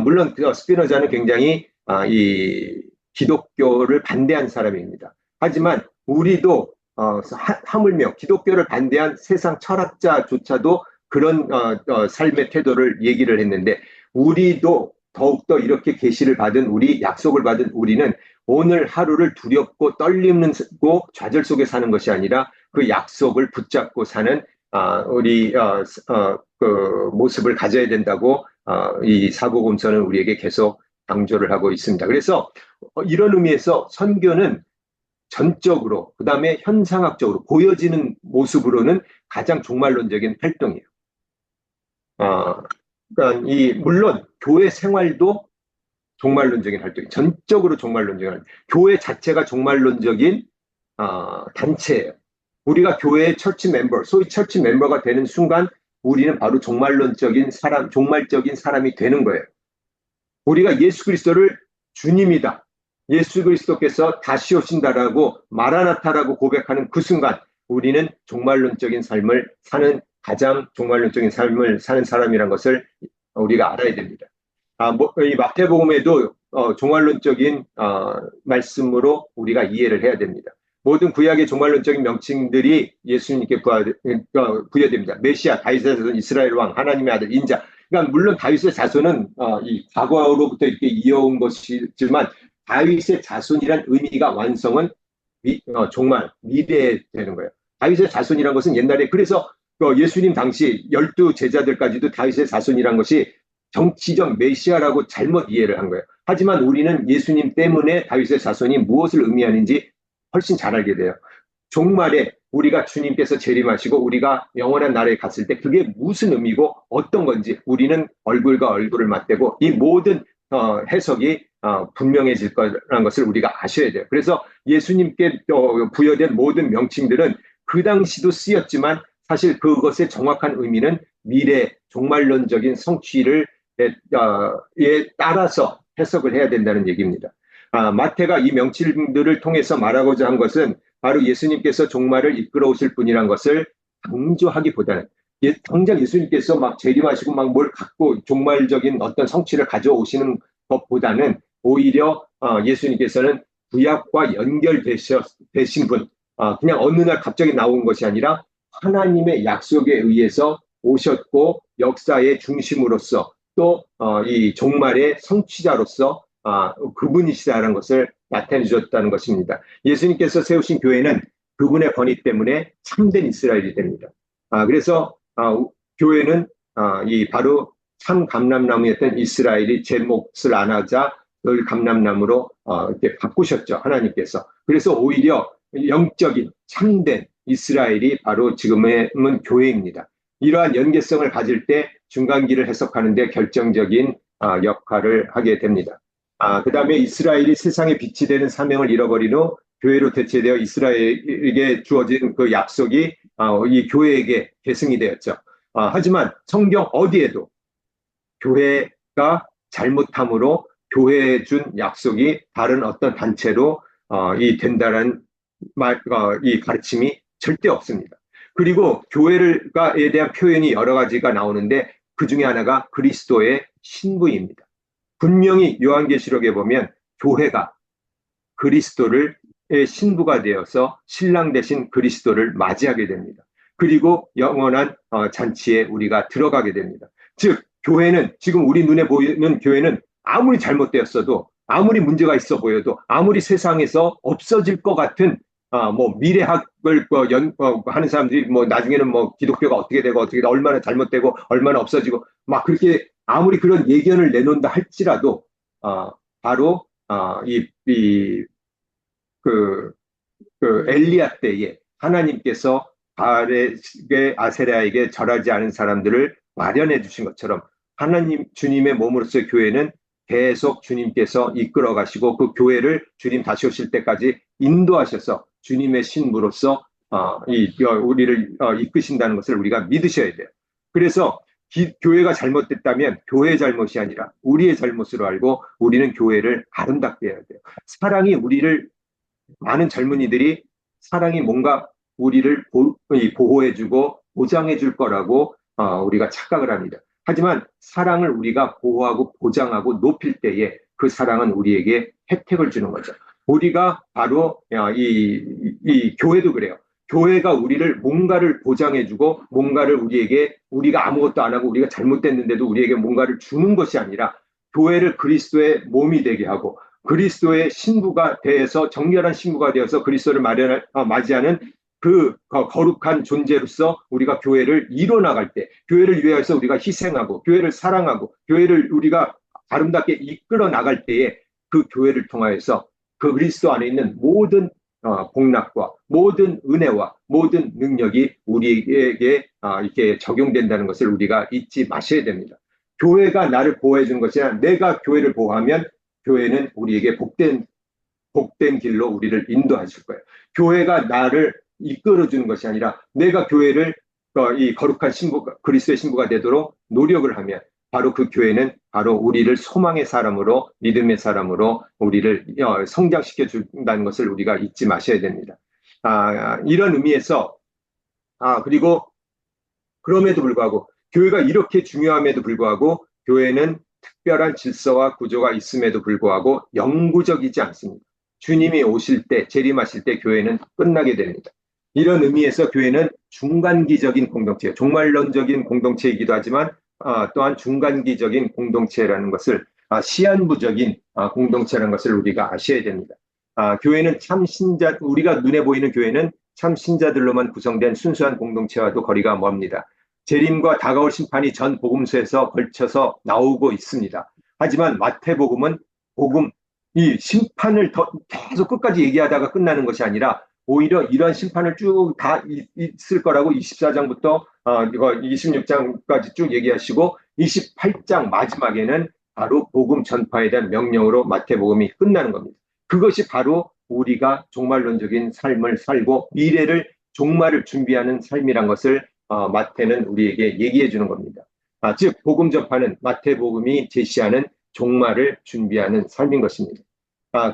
물론 스피노자는 굉장히 이 기독교를 반대한 사람입니다. 하지만 우리도 하물며 기독교를 반대한 세상 철학자조차도 그런 삶의 태도를 얘기를 했는데, 우리도 더욱더 이렇게 계시를 받은 우리, 약속을 받은 우리는 오늘 하루를 두렵고 떨림고 좌절 속에 사는 것이 아니라 그 약속을 붙잡고 사는 우리 그 모습을 가져야 된다고 이 사복음서는 우리에게 계속 강조를 하고 있습니다. 그래서 이런 의미에서 선교는 전적으로, 그 다음에 현상학적으로 보여지는 모습으로는 가장 종말론적인 활동이에요. 그러니까 물론 교회 생활도 종말론적인 활동이, 전적으로 종말론적인 활동. 교회 자체가 종말론적인 단체예요. 우리가 교회의 처치 멤버, 소위 처치 멤버가 되는 순간 우리는 바로 종말론적인 사람, 종말적인 사람이 되는 거예요. 우리가 예수 그리스도를 주님이다, 예수 그리스도께서 다시 오신다라고 마라나타라고 고백하는 그 순간 우리는 종말론적인 삶을 사는, 가장 종말론적인 삶을 사는 사람이란 것을 우리가 알아야 됩니다. 이 마태복음에도 종말론적인 말씀으로 우리가 이해를 해야 됩니다. 모든 구약의 종말론적인 명칭들이 예수님께 부여됩니다. 메시아, 다윗의 자손, 이스라엘 왕, 하나님의 아들, 인자. 그러니까 물론 다윗의 자손은 이 과거로부터 이렇게 이어온 것이지만 다윗의 자손이란 의미가 완성은 종말, 미래에 되는 거예요. 다윗의 자손이란 것은 옛날에, 그래서 예수님 당시 12 제자들까지도 다윗의 자손이란 것이 정치적 메시아라고 잘못 이해를 한 거예요. 하지만 우리는 예수님 때문에 다윗의 자손이 무엇을 의미하는지 훨씬 잘 알게 돼요. 종말에 우리가 주님께서 재림하시고 우리가 영원한 나라에 갔을 때 그게 무슨 의미고 어떤 건지 우리는 얼굴과 얼굴을 맞대고 이 모든 해석이 분명해질 거라는 것을 우리가 아셔야 돼요. 그래서 예수님께 부여된 모든 명칭들은 그 당시도 쓰였지만 사실 그것의 정확한 의미는 미래 종말론적인 성취를 따라서 해석을 해야 된다는 얘기입니다. 마태가 이 명칭들을 통해서 말하고자 한 것은 바로 예수님께서 종말을 이끌어 오실 분이란 것을 강조하기보다는, 당장 예수님께서 막 재림하시고 막 뭘 갖고 종말적인 어떤 성취를 가져오시는 것보다는 오히려 예수님께서는 구약과 연결되신 분, 그냥 어느 날 갑자기 나온 것이 아니라 하나님의 약속에 의해서 오셨고 역사의 중심으로서 또 이 종말의 성취자로서 그분이시다라는 것을 나타내 주셨다는 것입니다. 예수님께서 세우신 교회는 그분의 권위 때문에 참된 이스라엘이 됩니다. 그래서 교회는 이 바로 참 감람나무였던 이스라엘이 제 몫을 안 하자 늘 감람나무로 이렇게 바꾸셨죠, 하나님께서. 그래서 오히려 영적인 참된 이스라엘이 바로 지금은 교회입니다. 이러한 연계성을 가질 때 중간기를 해석하는 데 결정적인 역할을 하게 됩니다. 그 다음에 이스라엘이 세상의 빛이 되는 사명을 잃어버린 후 교회로 대체되어 이스라엘에게 주어진 그 약속이 이 교회에게 계승이 되었죠. 하지만 성경 어디에도 교회가 잘못함으로 교회에 준 약속이 다른 어떤 단체로 된다는 이 가르침이 절대 없습니다. 그리고 교회에 대한 표현이 여러 가지가 나오는데 그 중에 하나가 그리스도의 신부입니다. 분명히 요한계시록에 보면 교회가 그리스도의 신부가 되어서 신랑 대신 그리스도를 맞이하게 됩니다. 그리고 영원한 잔치에 우리가 들어가게 됩니다. 즉 교회는, 지금 우리 눈에 보이는 교회는 아무리 잘못되었어도, 아무리 문제가 있어 보여도, 아무리 세상에서 없어질 것 같은 뭐 미래학을 하는 사람들이 뭐 나중에는 뭐 기독교가 어떻게 되고 어떻게 얼마나 잘못되고 얼마나 없어지고 막 그렇게 아무리 그런 예견을 내놓는다 할지라도 바로 그 그 엘리야 때에 하나님께서 바알에게 아세라에게 절하지 않은 사람들을 마련해 주신 것처럼 하나님 주님의 몸으로서 교회는 계속 주님께서 이끌어 가시고 그 교회를 주님 다시 오실 때까지 인도하셔서 주님의 신부로서 우리를 이끄신다는 것을 우리가 믿으셔야 돼요. 그래서 교회가 잘못됐다면 교회의 잘못이 아니라 우리의 잘못으로 알고 우리는 교회를 아름답게 해야 돼요. 사랑이 우리를 많은 젊은이들이 사랑이 뭔가 우리를 보호해주고 보장해줄 거라고 우리가 착각을 합니다. 하지만 사랑을 우리가 보호하고 보장하고 높일 때에 그 사랑은 우리에게 혜택을 주는 거죠. 우리가 바로 이 교회도 그래요. 교회가 우리를 뭔가를 보장해주고 뭔가를 우리가 아무것도 안 하고 우리가 잘못됐는데도 우리에게 뭔가를 주는 것이 아니라 교회를 그리스도의 몸이 되게 하고 그리스도의 신부가 되어서 정결한 신부가 되어서 그리스도를 맞이하는 그 거룩한 존재로서 우리가 교회를 이뤄나갈 때 교회를 위해서 우리가 희생하고 교회를 사랑하고 교회를 우리가 아름답게 이끌어 나갈 때에 그 교회를 통하여서 그 그리스도 안에 있는 모든 복락과 모든 은혜와 모든 능력이 우리에게 이렇게 적용된다는 것을 우리가 잊지 마셔야 됩니다. 교회가 나를 보호해 주는 것이 아니라 내가 교회를 보호하면 교회는 우리에게 복된 길로 우리를 인도하실 거예요. 교회가 나를 이끌어주는 것이 아니라 내가 교회를 이 거룩한 그리스도의 신부가 되도록 노력을 하면 바로 그 교회는 바로 우리를 소망의 사람으로 믿음의 사람으로 우리를 성장시켜 준다는 것을 우리가 잊지 마셔야 됩니다. 이런 의미에서 그리고 그럼에도 불구하고 교회가 이렇게 중요함에도 불구하고 교회는 특별한 질서와 구조가 있음에도 불구하고 영구적이지 않습니다. 주님이 오실 때, 재림하실 때 교회는 끝나게 됩니다. 이런 의미에서 교회는 중간기적인 공동체, 종말론적인 공동체이기도 하지만 또한 중간기적인 공동체라는 것을 시한부적인 공동체라는 것을 우리가 아셔야 됩니다. 교회는 참 신자, 우리가 눈에 보이는 교회는 참 신자들로만 구성된 순수한 공동체와도 거리가 먼니다. 재림과 다가올 심판이 전 복음서에서 걸쳐서 나오고 있습니다. 하지만 마태복음은 이 심판을 계속 끝까지 얘기하다가 끝나는 것이 아니라 오히려 이런 심판을 쭉 다 있을 거라고 24장부터 26장까지 쭉 얘기하시고 28장 마지막에는 바로 복음 전파에 대한 명령으로 마태복음이 끝나는 겁니다. 그것이 바로 우리가 종말론적인 삶을 살고 미래를 종말을 준비하는 삶이란 것을 마태는 우리에게 얘기해 주는 겁니다. 즉 복음 전파는 마태복음이 제시하는 종말을 준비하는 삶인 것입니다.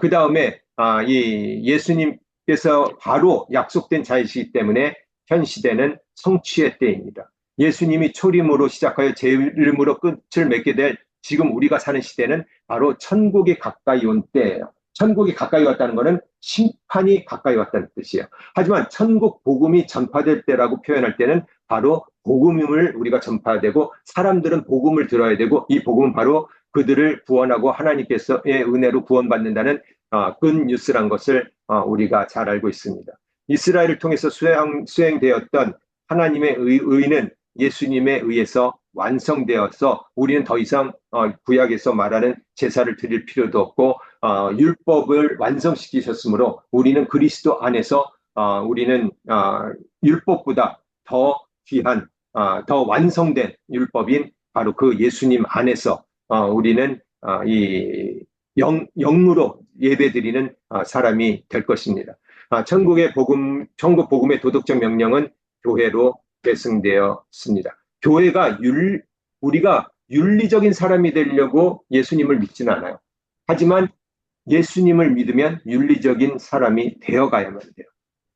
그 다음에 이 예수님께서 바로 약속된 자이시기 때문에 현 시대는 성취의 때입니다. 예수님이 초림으로 시작하여 재림으로 끝을 맺게 될 지금 우리가 사는 시대는 바로 천국이 가까이 온 때예요. 천국이 가까이 왔다는 것은 심판이 가까이 왔다는 뜻이에요. 하지만 천국 복음이 전파될 때라고 표현할 때는 바로 복음을 우리가 전파되고 사람들은 복음을 들어야 되고 이 복음은 바로 그들을 구원하고 하나님께서의 은혜로 구원받는다는 굿뉴스란 것을 우리가 잘 알고 있습니다. 이스라엘을 통해서 수행되었던 하나님의 의는 예수님에 의해서 완성되어서 우리는 더 이상 구약에서 말하는 제사를 드릴 필요도 없고 율법을 완성시키셨으므로 우리는 그리스도 안에서 우리는 율법보다 더 귀한 더 완성된 율법인 바로 그 예수님 안에서 우리는 이 영으로 예배드리는 사람이 될 것입니다. 천국 복음의 도덕적 명령은 교회로 계승되었습니다. 교회가 우리가 윤리적인 사람이 되려고 예수님을 믿지는 않아요. 하지만 예수님을 믿으면 윤리적인 사람이 되어가야만 돼요.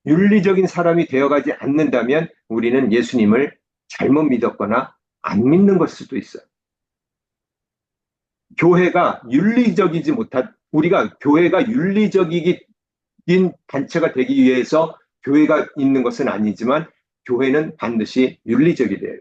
윤리적인 사람이 되어가지 않는다면 우리는 예수님을 잘못 믿었거나 안 믿는 걸 수도 있어요. 교회가 윤리적인 단체가 되기 위해서 교회가 있는 것은 아니지만 교회는 반드시 윤리적이 돼요.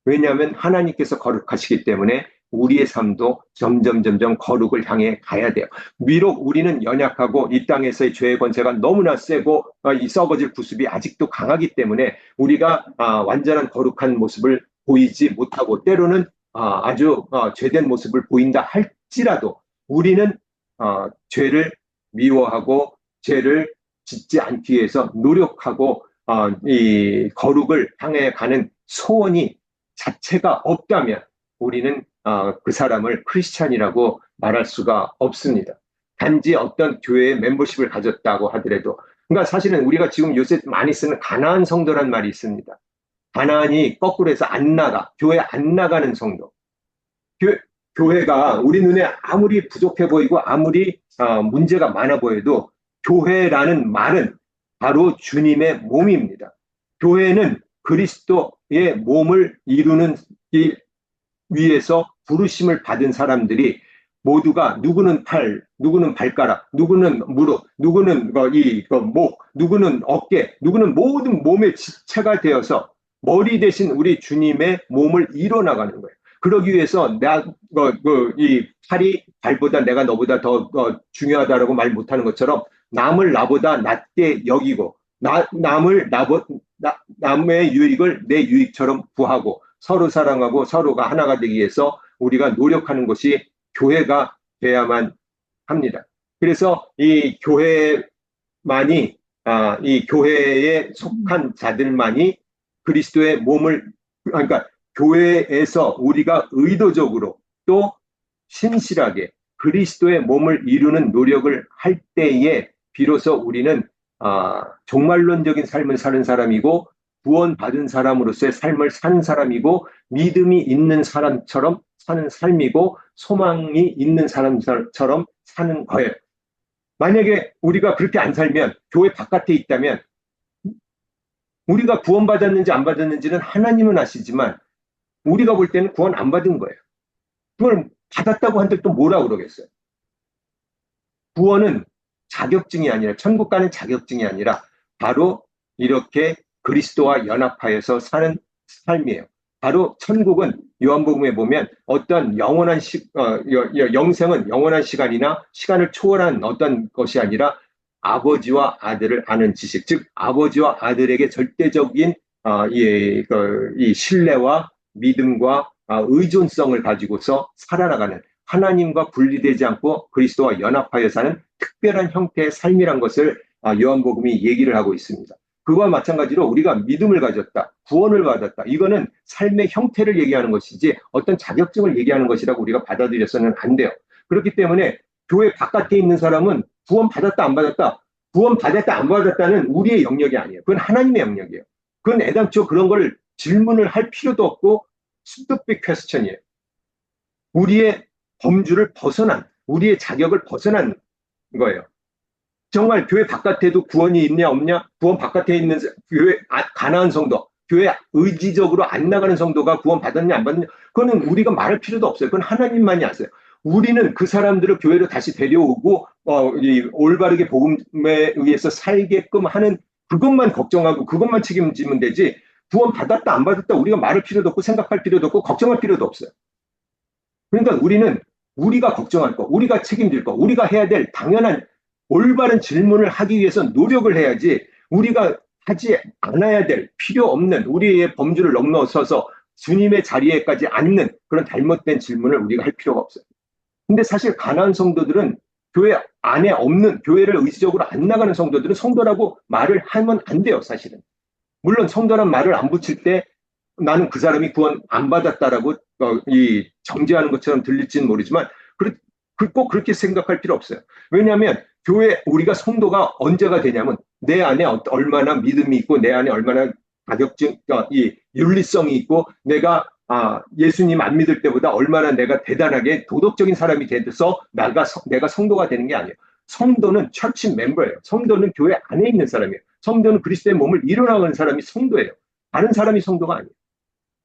왜냐하면 하나님께서 거룩하시기 때문에 우리의 삶도 점점 거룩을 향해 가야 돼요. 비록 우리는 연약하고 이 땅에서의 죄의 권세가 너무나 세고 이 썩어질 구습이 아직도 강하기 때문에 우리가 완전한 거룩한 모습을 보이지 못하고 때로는 아주 죄된 모습을 보인다 할지라도 우리는 죄를 미워하고 죄를 짓지 않기 위해서 노력하고 이 거룩을 향해 가는 소원이 자체가 없다면 우리는 그 사람을 크리스찬이라고 말할 수가 없습니다. 단지 어떤 교회에 멤버십을 가졌다고 하더라도 그러니까 사실은 우리가 지금 요새 많이 쓰는 가나안 성도란 말이 있습니다. 가나안이 거꾸로 해서 안 나가, 교회 안 나가는 성도. 교회가 우리 눈에 아무리 부족해 보이고 아무리 문제가 많아 보여도 교회라는 말은 바로 주님의 몸입니다. 교회는 그리스도의 몸을 이루는 위해서 부르심을 받은 사람들이 모두가 누구는 팔, 누구는 발가락, 누구는 무릎, 누구는 목, 누구는 어깨, 누구는 모든 몸의 지체가 되어서 머리 대신 우리 주님의 몸을 이뤄나가는 거예요. 그러기 위해서 이 팔이 발보다 내가 너보다 더 중요하다라고 말 못하는 것처럼 남을 나보다 낮게 여기고 남의 유익을 내 유익처럼 구하고 서로 사랑하고 서로가 하나가 되기 위해서 우리가 노력하는 것이 교회가 돼야만 합니다. 그래서 이 교회만이 이 교회에 속한 자들만이 그리스도의 몸을 그러니까 교회에서 우리가 의도적으로 또 신실하게 그리스도의 몸을 이루는 노력을 할 때에 비로소 우리는 종말론적인 삶을 사는 사람이고 구원받은 사람으로서의 삶을 사는 사람이고 믿음이 있는 사람처럼 사는 삶이고 소망이 있는 사람처럼 사는 거예요. 만약에 우리가 그렇게 안 살면 교회 바깥에 있다면 우리가 구원받았는지 안 받았는지는 하나님은 아시지만 우리가 볼 때는 구원 안 받은 거예요. 그걸 받았다고 한들 또 뭐라 그러겠어요? 구원은 자격증이 아니라 천국 가는 자격증이 아니라 바로 이렇게 그리스도와 연합하여서 사는 삶이에요. 바로 천국은 요한복음에 보면 어떤 영원한 영생은 영원한 시간이나 시간을 초월한 어떤 것이 아니라 아버지와 아들을 아는 지식, 즉 아버지와 아들에게 절대적인 이 신뢰와 믿음과 의존성을 가지고서 살아나가는 하나님과 분리되지 않고 그리스도와 연합하여 사는 특별한 형태의 삶이란 것을 요한복음이 얘기를 하고 있습니다. 그와 마찬가지로 우리가 믿음을 가졌다, 구원을 받았다. 이거는 삶의 형태를 얘기하는 것이지 어떤 자격증을 얘기하는 것이라고 우리가 받아들여서는 안 돼요. 그렇기 때문에 교회 바깥에 있는 사람은 구원 받았다 안 받았다, 구원 받았다 안 받았다는 우리의 영역이 아니에요. 그건 하나님의 영역이에요. 그건 애당초 그런 걸 질문을 할 필요도 없고 stupid question이에요. 우리의 범주를 벗어난, 우리의 자격을 벗어난 거예요. 정말 교회 바깥에도 구원이 있냐 없냐? 구원 바깥에 있는 교회 가나안 성도, 교회 의지적으로 안 나가는 성도가 구원 받았냐 안 받았냐? 그거는 우리가 말할 필요도 없어요. 그건 하나님만이 아세요. 우리는 그 사람들을 교회로 다시 데려오고 올바르게 복음에 의해서 살게끔 하는 그것만 걱정하고 그것만 책임지면 되지. 구원 받았다 안 받았다 우리가 말할 필요도 없고 생각할 필요도 없고 걱정할 필요도 없어요. 그러니까 우리는 우리가 걱정할 거, 우리가 책임질 거, 우리가 해야 될 당연한 올바른 질문을 하기 위해서 노력을 해야지 우리가 하지 않아야 될 필요 없는 우리의 범주를 넘어서서 주님의 자리에까지 앉는 그런 잘못된 질문을 우리가 할 필요가 없어요. 근데 사실 가나안 성도들은 교회 안에 없는 교회를 의지적으로 안 나가는 성도들은 성도라고 말을 하면 안 돼요. 사실은. 물론 성도란 말을 안 붙일 때 나는 그 사람이 구원 안 받았다라고 정죄하는 것처럼 들릴지는 모르지만 꼭 그렇게 생각할 필요 없어요. 왜냐하면 교회 우리가 성도가 언제가 되냐면 내 안에 얼마나 믿음이 있고 내 안에 얼마나 자격증 이 윤리성이 있고 내가 예수님 안 믿을 때보다 얼마나 내가 대단하게 도덕적인 사람이 돼서 내가 성도가 되는 게 아니에요. 성도는 처치 멤버예요. 성도는 교회 안에 있는 사람이에요. 성도는 그리스도의 몸을 이뤄나가는 사람이 성도예요. 다른 사람이 성도가 아니에요.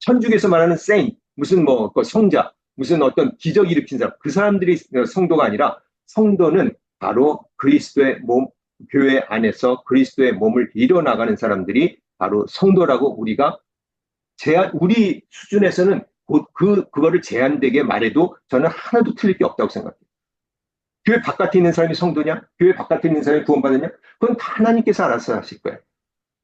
천주교에서 말하는 saint, 무슨 성자, 무슨 어떤 기적 일으킨 사람, 그 사람들이 성도가 아니라 성도는 바로 그리스도의 몸, 교회 안에서 그리스도의 몸을 이뤄나가는 사람들이 바로 성도라고 우리가 우리 수준에서는 그거를 제한되게 말해도 저는 하나도 틀릴 게 없다고 생각해요. 교회 바깥에 있는 사람이 성도냐? 교회 바깥에 있는 사람이 구원받느냐? 그건 다 하나님께서 알아서 하실 거예요.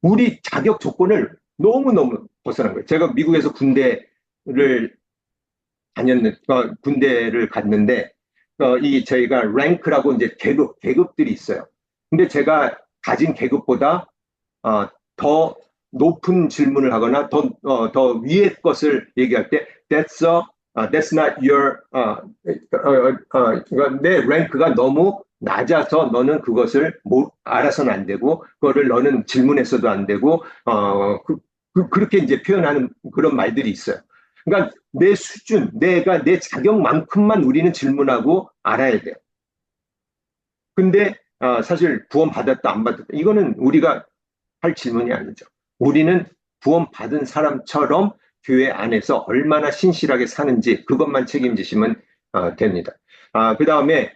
우리 자격 조건을 너무너무 벗어난 거예요. 제가 미국에서 군대를 갔는데, 저희가 랭크라고 이제 계급들이 있어요. 근데 제가 가진 계급보다 더 높은 질문을 하거나 더 위의 것을 얘기할 때 that's not your 그러니까 내 랭크가 너무 낮아서 너는 그것을 알아서는 안 되고 그거를 너는 질문해서도 안 되고 그렇게 이제 표현하는 그런 말들이 있어요. 그러니까 내 수준, 내가 내 자격만큼만 우리는 질문하고 알아야 돼요. 근데 사실 구원 받았다 안 받았다 이거는 우리가 할 질문이 아니죠. 우리는 구원 받은 사람처럼 교회 안에서 얼마나 신실하게 사는지 그것만 책임지시면 됩니다. 그 다음에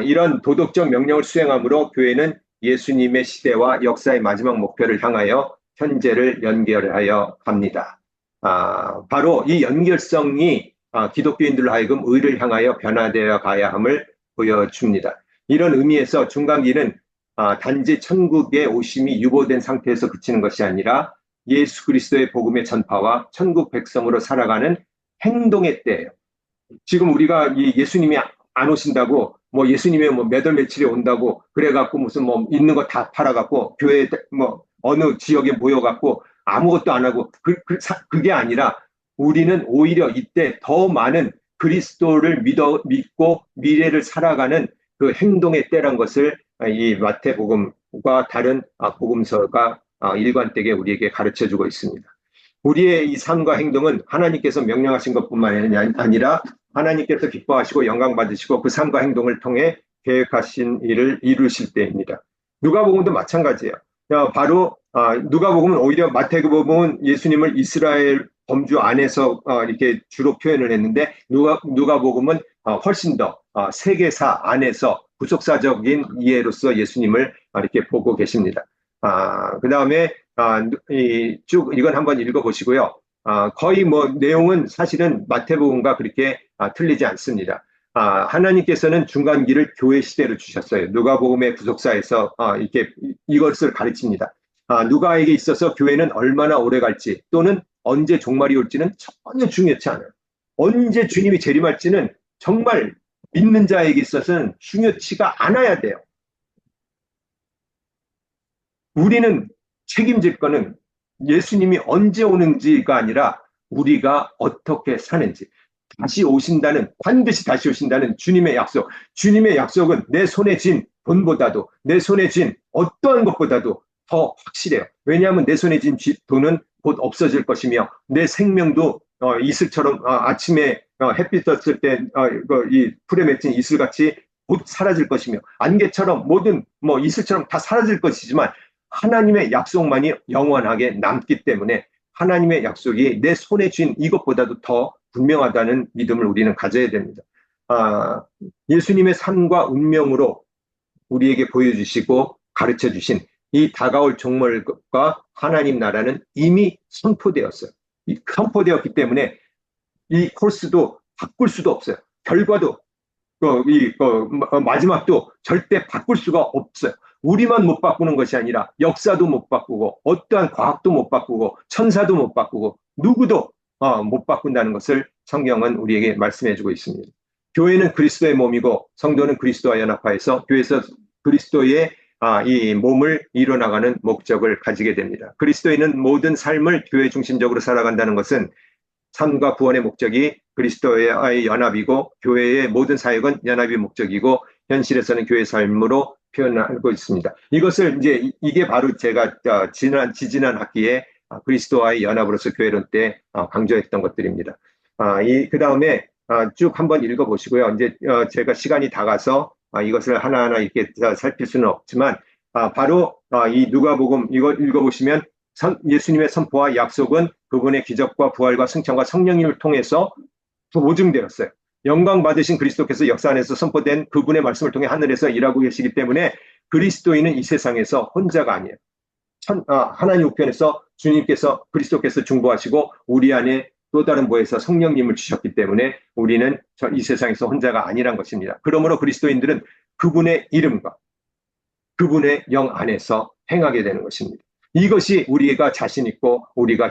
이런 도덕적 명령을 수행함으로 교회는 예수님의 시대와 역사의 마지막 목표를 향하여 현재를 연결하여 갑니다. 바로 이 연결성이 기독교인들로 하여금 의를 향하여 변화되어 가야 함을 보여줍니다. 이런 의미에서 중간기는 단지 천국의 오심이 유보된 상태에서 그치는 것이 아니라 예수 그리스도의 복음의 전파와 천국 백성으로 살아가는 행동의 때예요. 지금 우리가 이 예수님이 안 오신다고 뭐 예수님의 뭐 몇 월 며칠에 온다고 그래갖고 무슨 뭐 있는 거 다 팔아갖고 교회 뭐 어느 지역에 모여갖고 아무것도 안 하고 그게 아니라 우리는 오히려 이때 더 많은 그리스도를 믿고 미래를 살아가는 그 행동의 때란 것을 이 마태복음과 다른 복음서가 일관되게 우리에게 가르쳐주고 있습니다. 우리의 이 삶과 행동은 하나님께서 명령하신 것뿐만 아니라 하나님께서 기뻐하시고 영광 받으시고 그 삶과 행동을 통해 계획하신 일을 이루실 때입니다. 누가복음도 마찬가지예요. 바로 누가복음은 오히려 마태복음은 예수님을 이스라엘 범주 안에서 이렇게 주로 표현을 했는데 누가복음은 훨씬 더 세계사 안에서 구속사적인 이해로서 예수님을 이렇게 보고 계십니다. 그 다음에 쭉 이건 한번 읽어보시고요. 거의 뭐 내용은 사실은 마태복음과 그렇게 틀리지 않습니다. 하나님께서는 중간기를 교회 시대로 주셨어요. 누가복음의 구속사에서 이렇게 이것을 가르칩니다. 누가에게 있어서 교회는 얼마나 오래 갈지 또는 언제 종말이 올지는 전혀 중요치 않아요. 언제 주님이 재림할지는 정말 믿는 자에게 있어서는 중요치가 않아야 돼요. 우리는 책임질 거는 예수님이 언제 오는지가 아니라 우리가 어떻게 사는지. 반드시 다시 오신다는 주님의 약속. 주님의 약속은 내 손에 쥔 돈보다도, 내 손에 쥔 어떠한 것보다도 더 확실해요. 왜냐하면 내 손에 쥔 돈은 곧 없어질 것이며, 내 생명도 이슬처럼 아침에 햇빛 떴을 때 이 풀에 맺힌 이슬같이 곧 사라질 것이며, 안개처럼 모든 이슬처럼 다 사라질 것이지만 하나님의 약속만이 영원하게 남기 때문에 하나님의 약속이 내 손에 쥔 이것보다도 더 분명하다는 믿음을 우리는 가져야 됩니다. 예수님의 삶과 운명으로 우리에게 보여주시고 가르쳐 주신 이 다가올 종말과 하나님 나라는 이미 선포되었어요. 선포되었기 때문에 이 코스도 바꿀 수도 없어요. 결과도 마지막도 절대 바꿀 수가 없어요. 우리만 못 바꾸는 것이 아니라 역사도 못 바꾸고 어떠한 과학도 못 바꾸고 천사도 못 바꾸고 누구도 못 바꾼다는 것을 성경은 우리에게 말씀해주고 있습니다. 교회는 그리스도의 몸이고 성도는 그리스도와 연합하여서 교회에서 그리스도의 이 몸을 이뤄나가는 목적을 가지게 됩니다. 그리스도인은 모든 삶을 교회 중심적으로 살아간다는 것은 삶과 구원의 목적이 그리스도의 연합이고 교회의 모든 사역은 연합이 목적이고 현실에서는 교회 삶으로 표현하고 있습니다. 이것을 이게 바로 제가 지지난 학기에 그리스도와의 연합으로서 교회론 때 강조했던 것들입니다. 그 다음에 쭉 한번 읽어보시고요. 이제 제가 시간이 다 가서 이것을 하나하나 이렇게 살필 수는 없지만 바로 이 누가복음 이거 읽어보시면 예수님의 선포와 약속은 그분의 기적과 부활과 승천과 성령님을 통해서 보증되었어요. 영광 받으신 그리스도께서 역사 안에서 선포된 그분의 말씀을 통해 하늘에서 일하고 계시기 때문에 그리스도인은 이 세상에서 혼자가 아니에요. 하나님 우편에서 주님께서 그리스도께서 중보하시고 우리 안에 또 다른 보혜사 성령님을 주셨기 때문에 우리는 이 세상에서 혼자가 아니란 것입니다. 그러므로 그리스도인들은 그분의 이름과 그분의 영 안에서 행하게 되는 것입니다. 이것이 우리가 자신 있고 우리가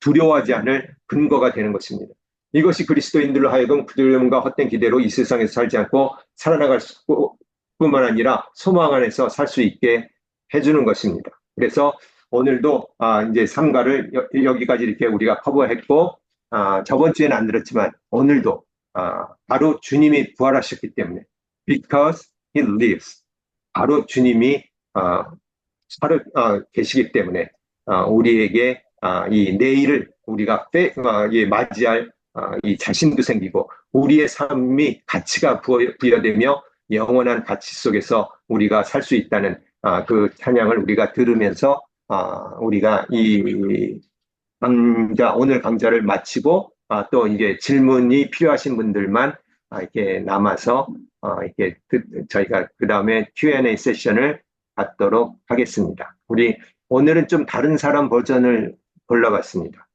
두려워하지 않을 근거가 되는 것입니다. 이것이 그리스도인들로 하여금 두려움과 헛된 기대로 이 세상에서 살지 않고 살아나갈 수 있고 뿐만 아니라 소망 안에서 살 수 있게 해주는 것입니다. 그래서 오늘도 이제 삼가를 여기까지 이렇게 우리가 커버했고, 저번 주에는 안 들었지만 오늘도 바로 주님이 부활하셨기 때문에 because he lives, 바로 주님이 살아 계시기 때문에 우리에게 이 내일을 우리가 맞이할 이 자신도 생기고 우리의 삶이 가치가 부여되며 영원한 가치 속에서 우리가 살 수 있다는 그 찬양을 우리가 들으면서 우리가 이 오늘 강좌를 마치고 또 이제 질문이 필요하신 분들만 이렇게 남아서 이렇게 저희가 그 다음에 Q&A 세션을 갖도록 하겠습니다. 우리 오늘은 좀 다른 사람 버전을 골라봤습니다.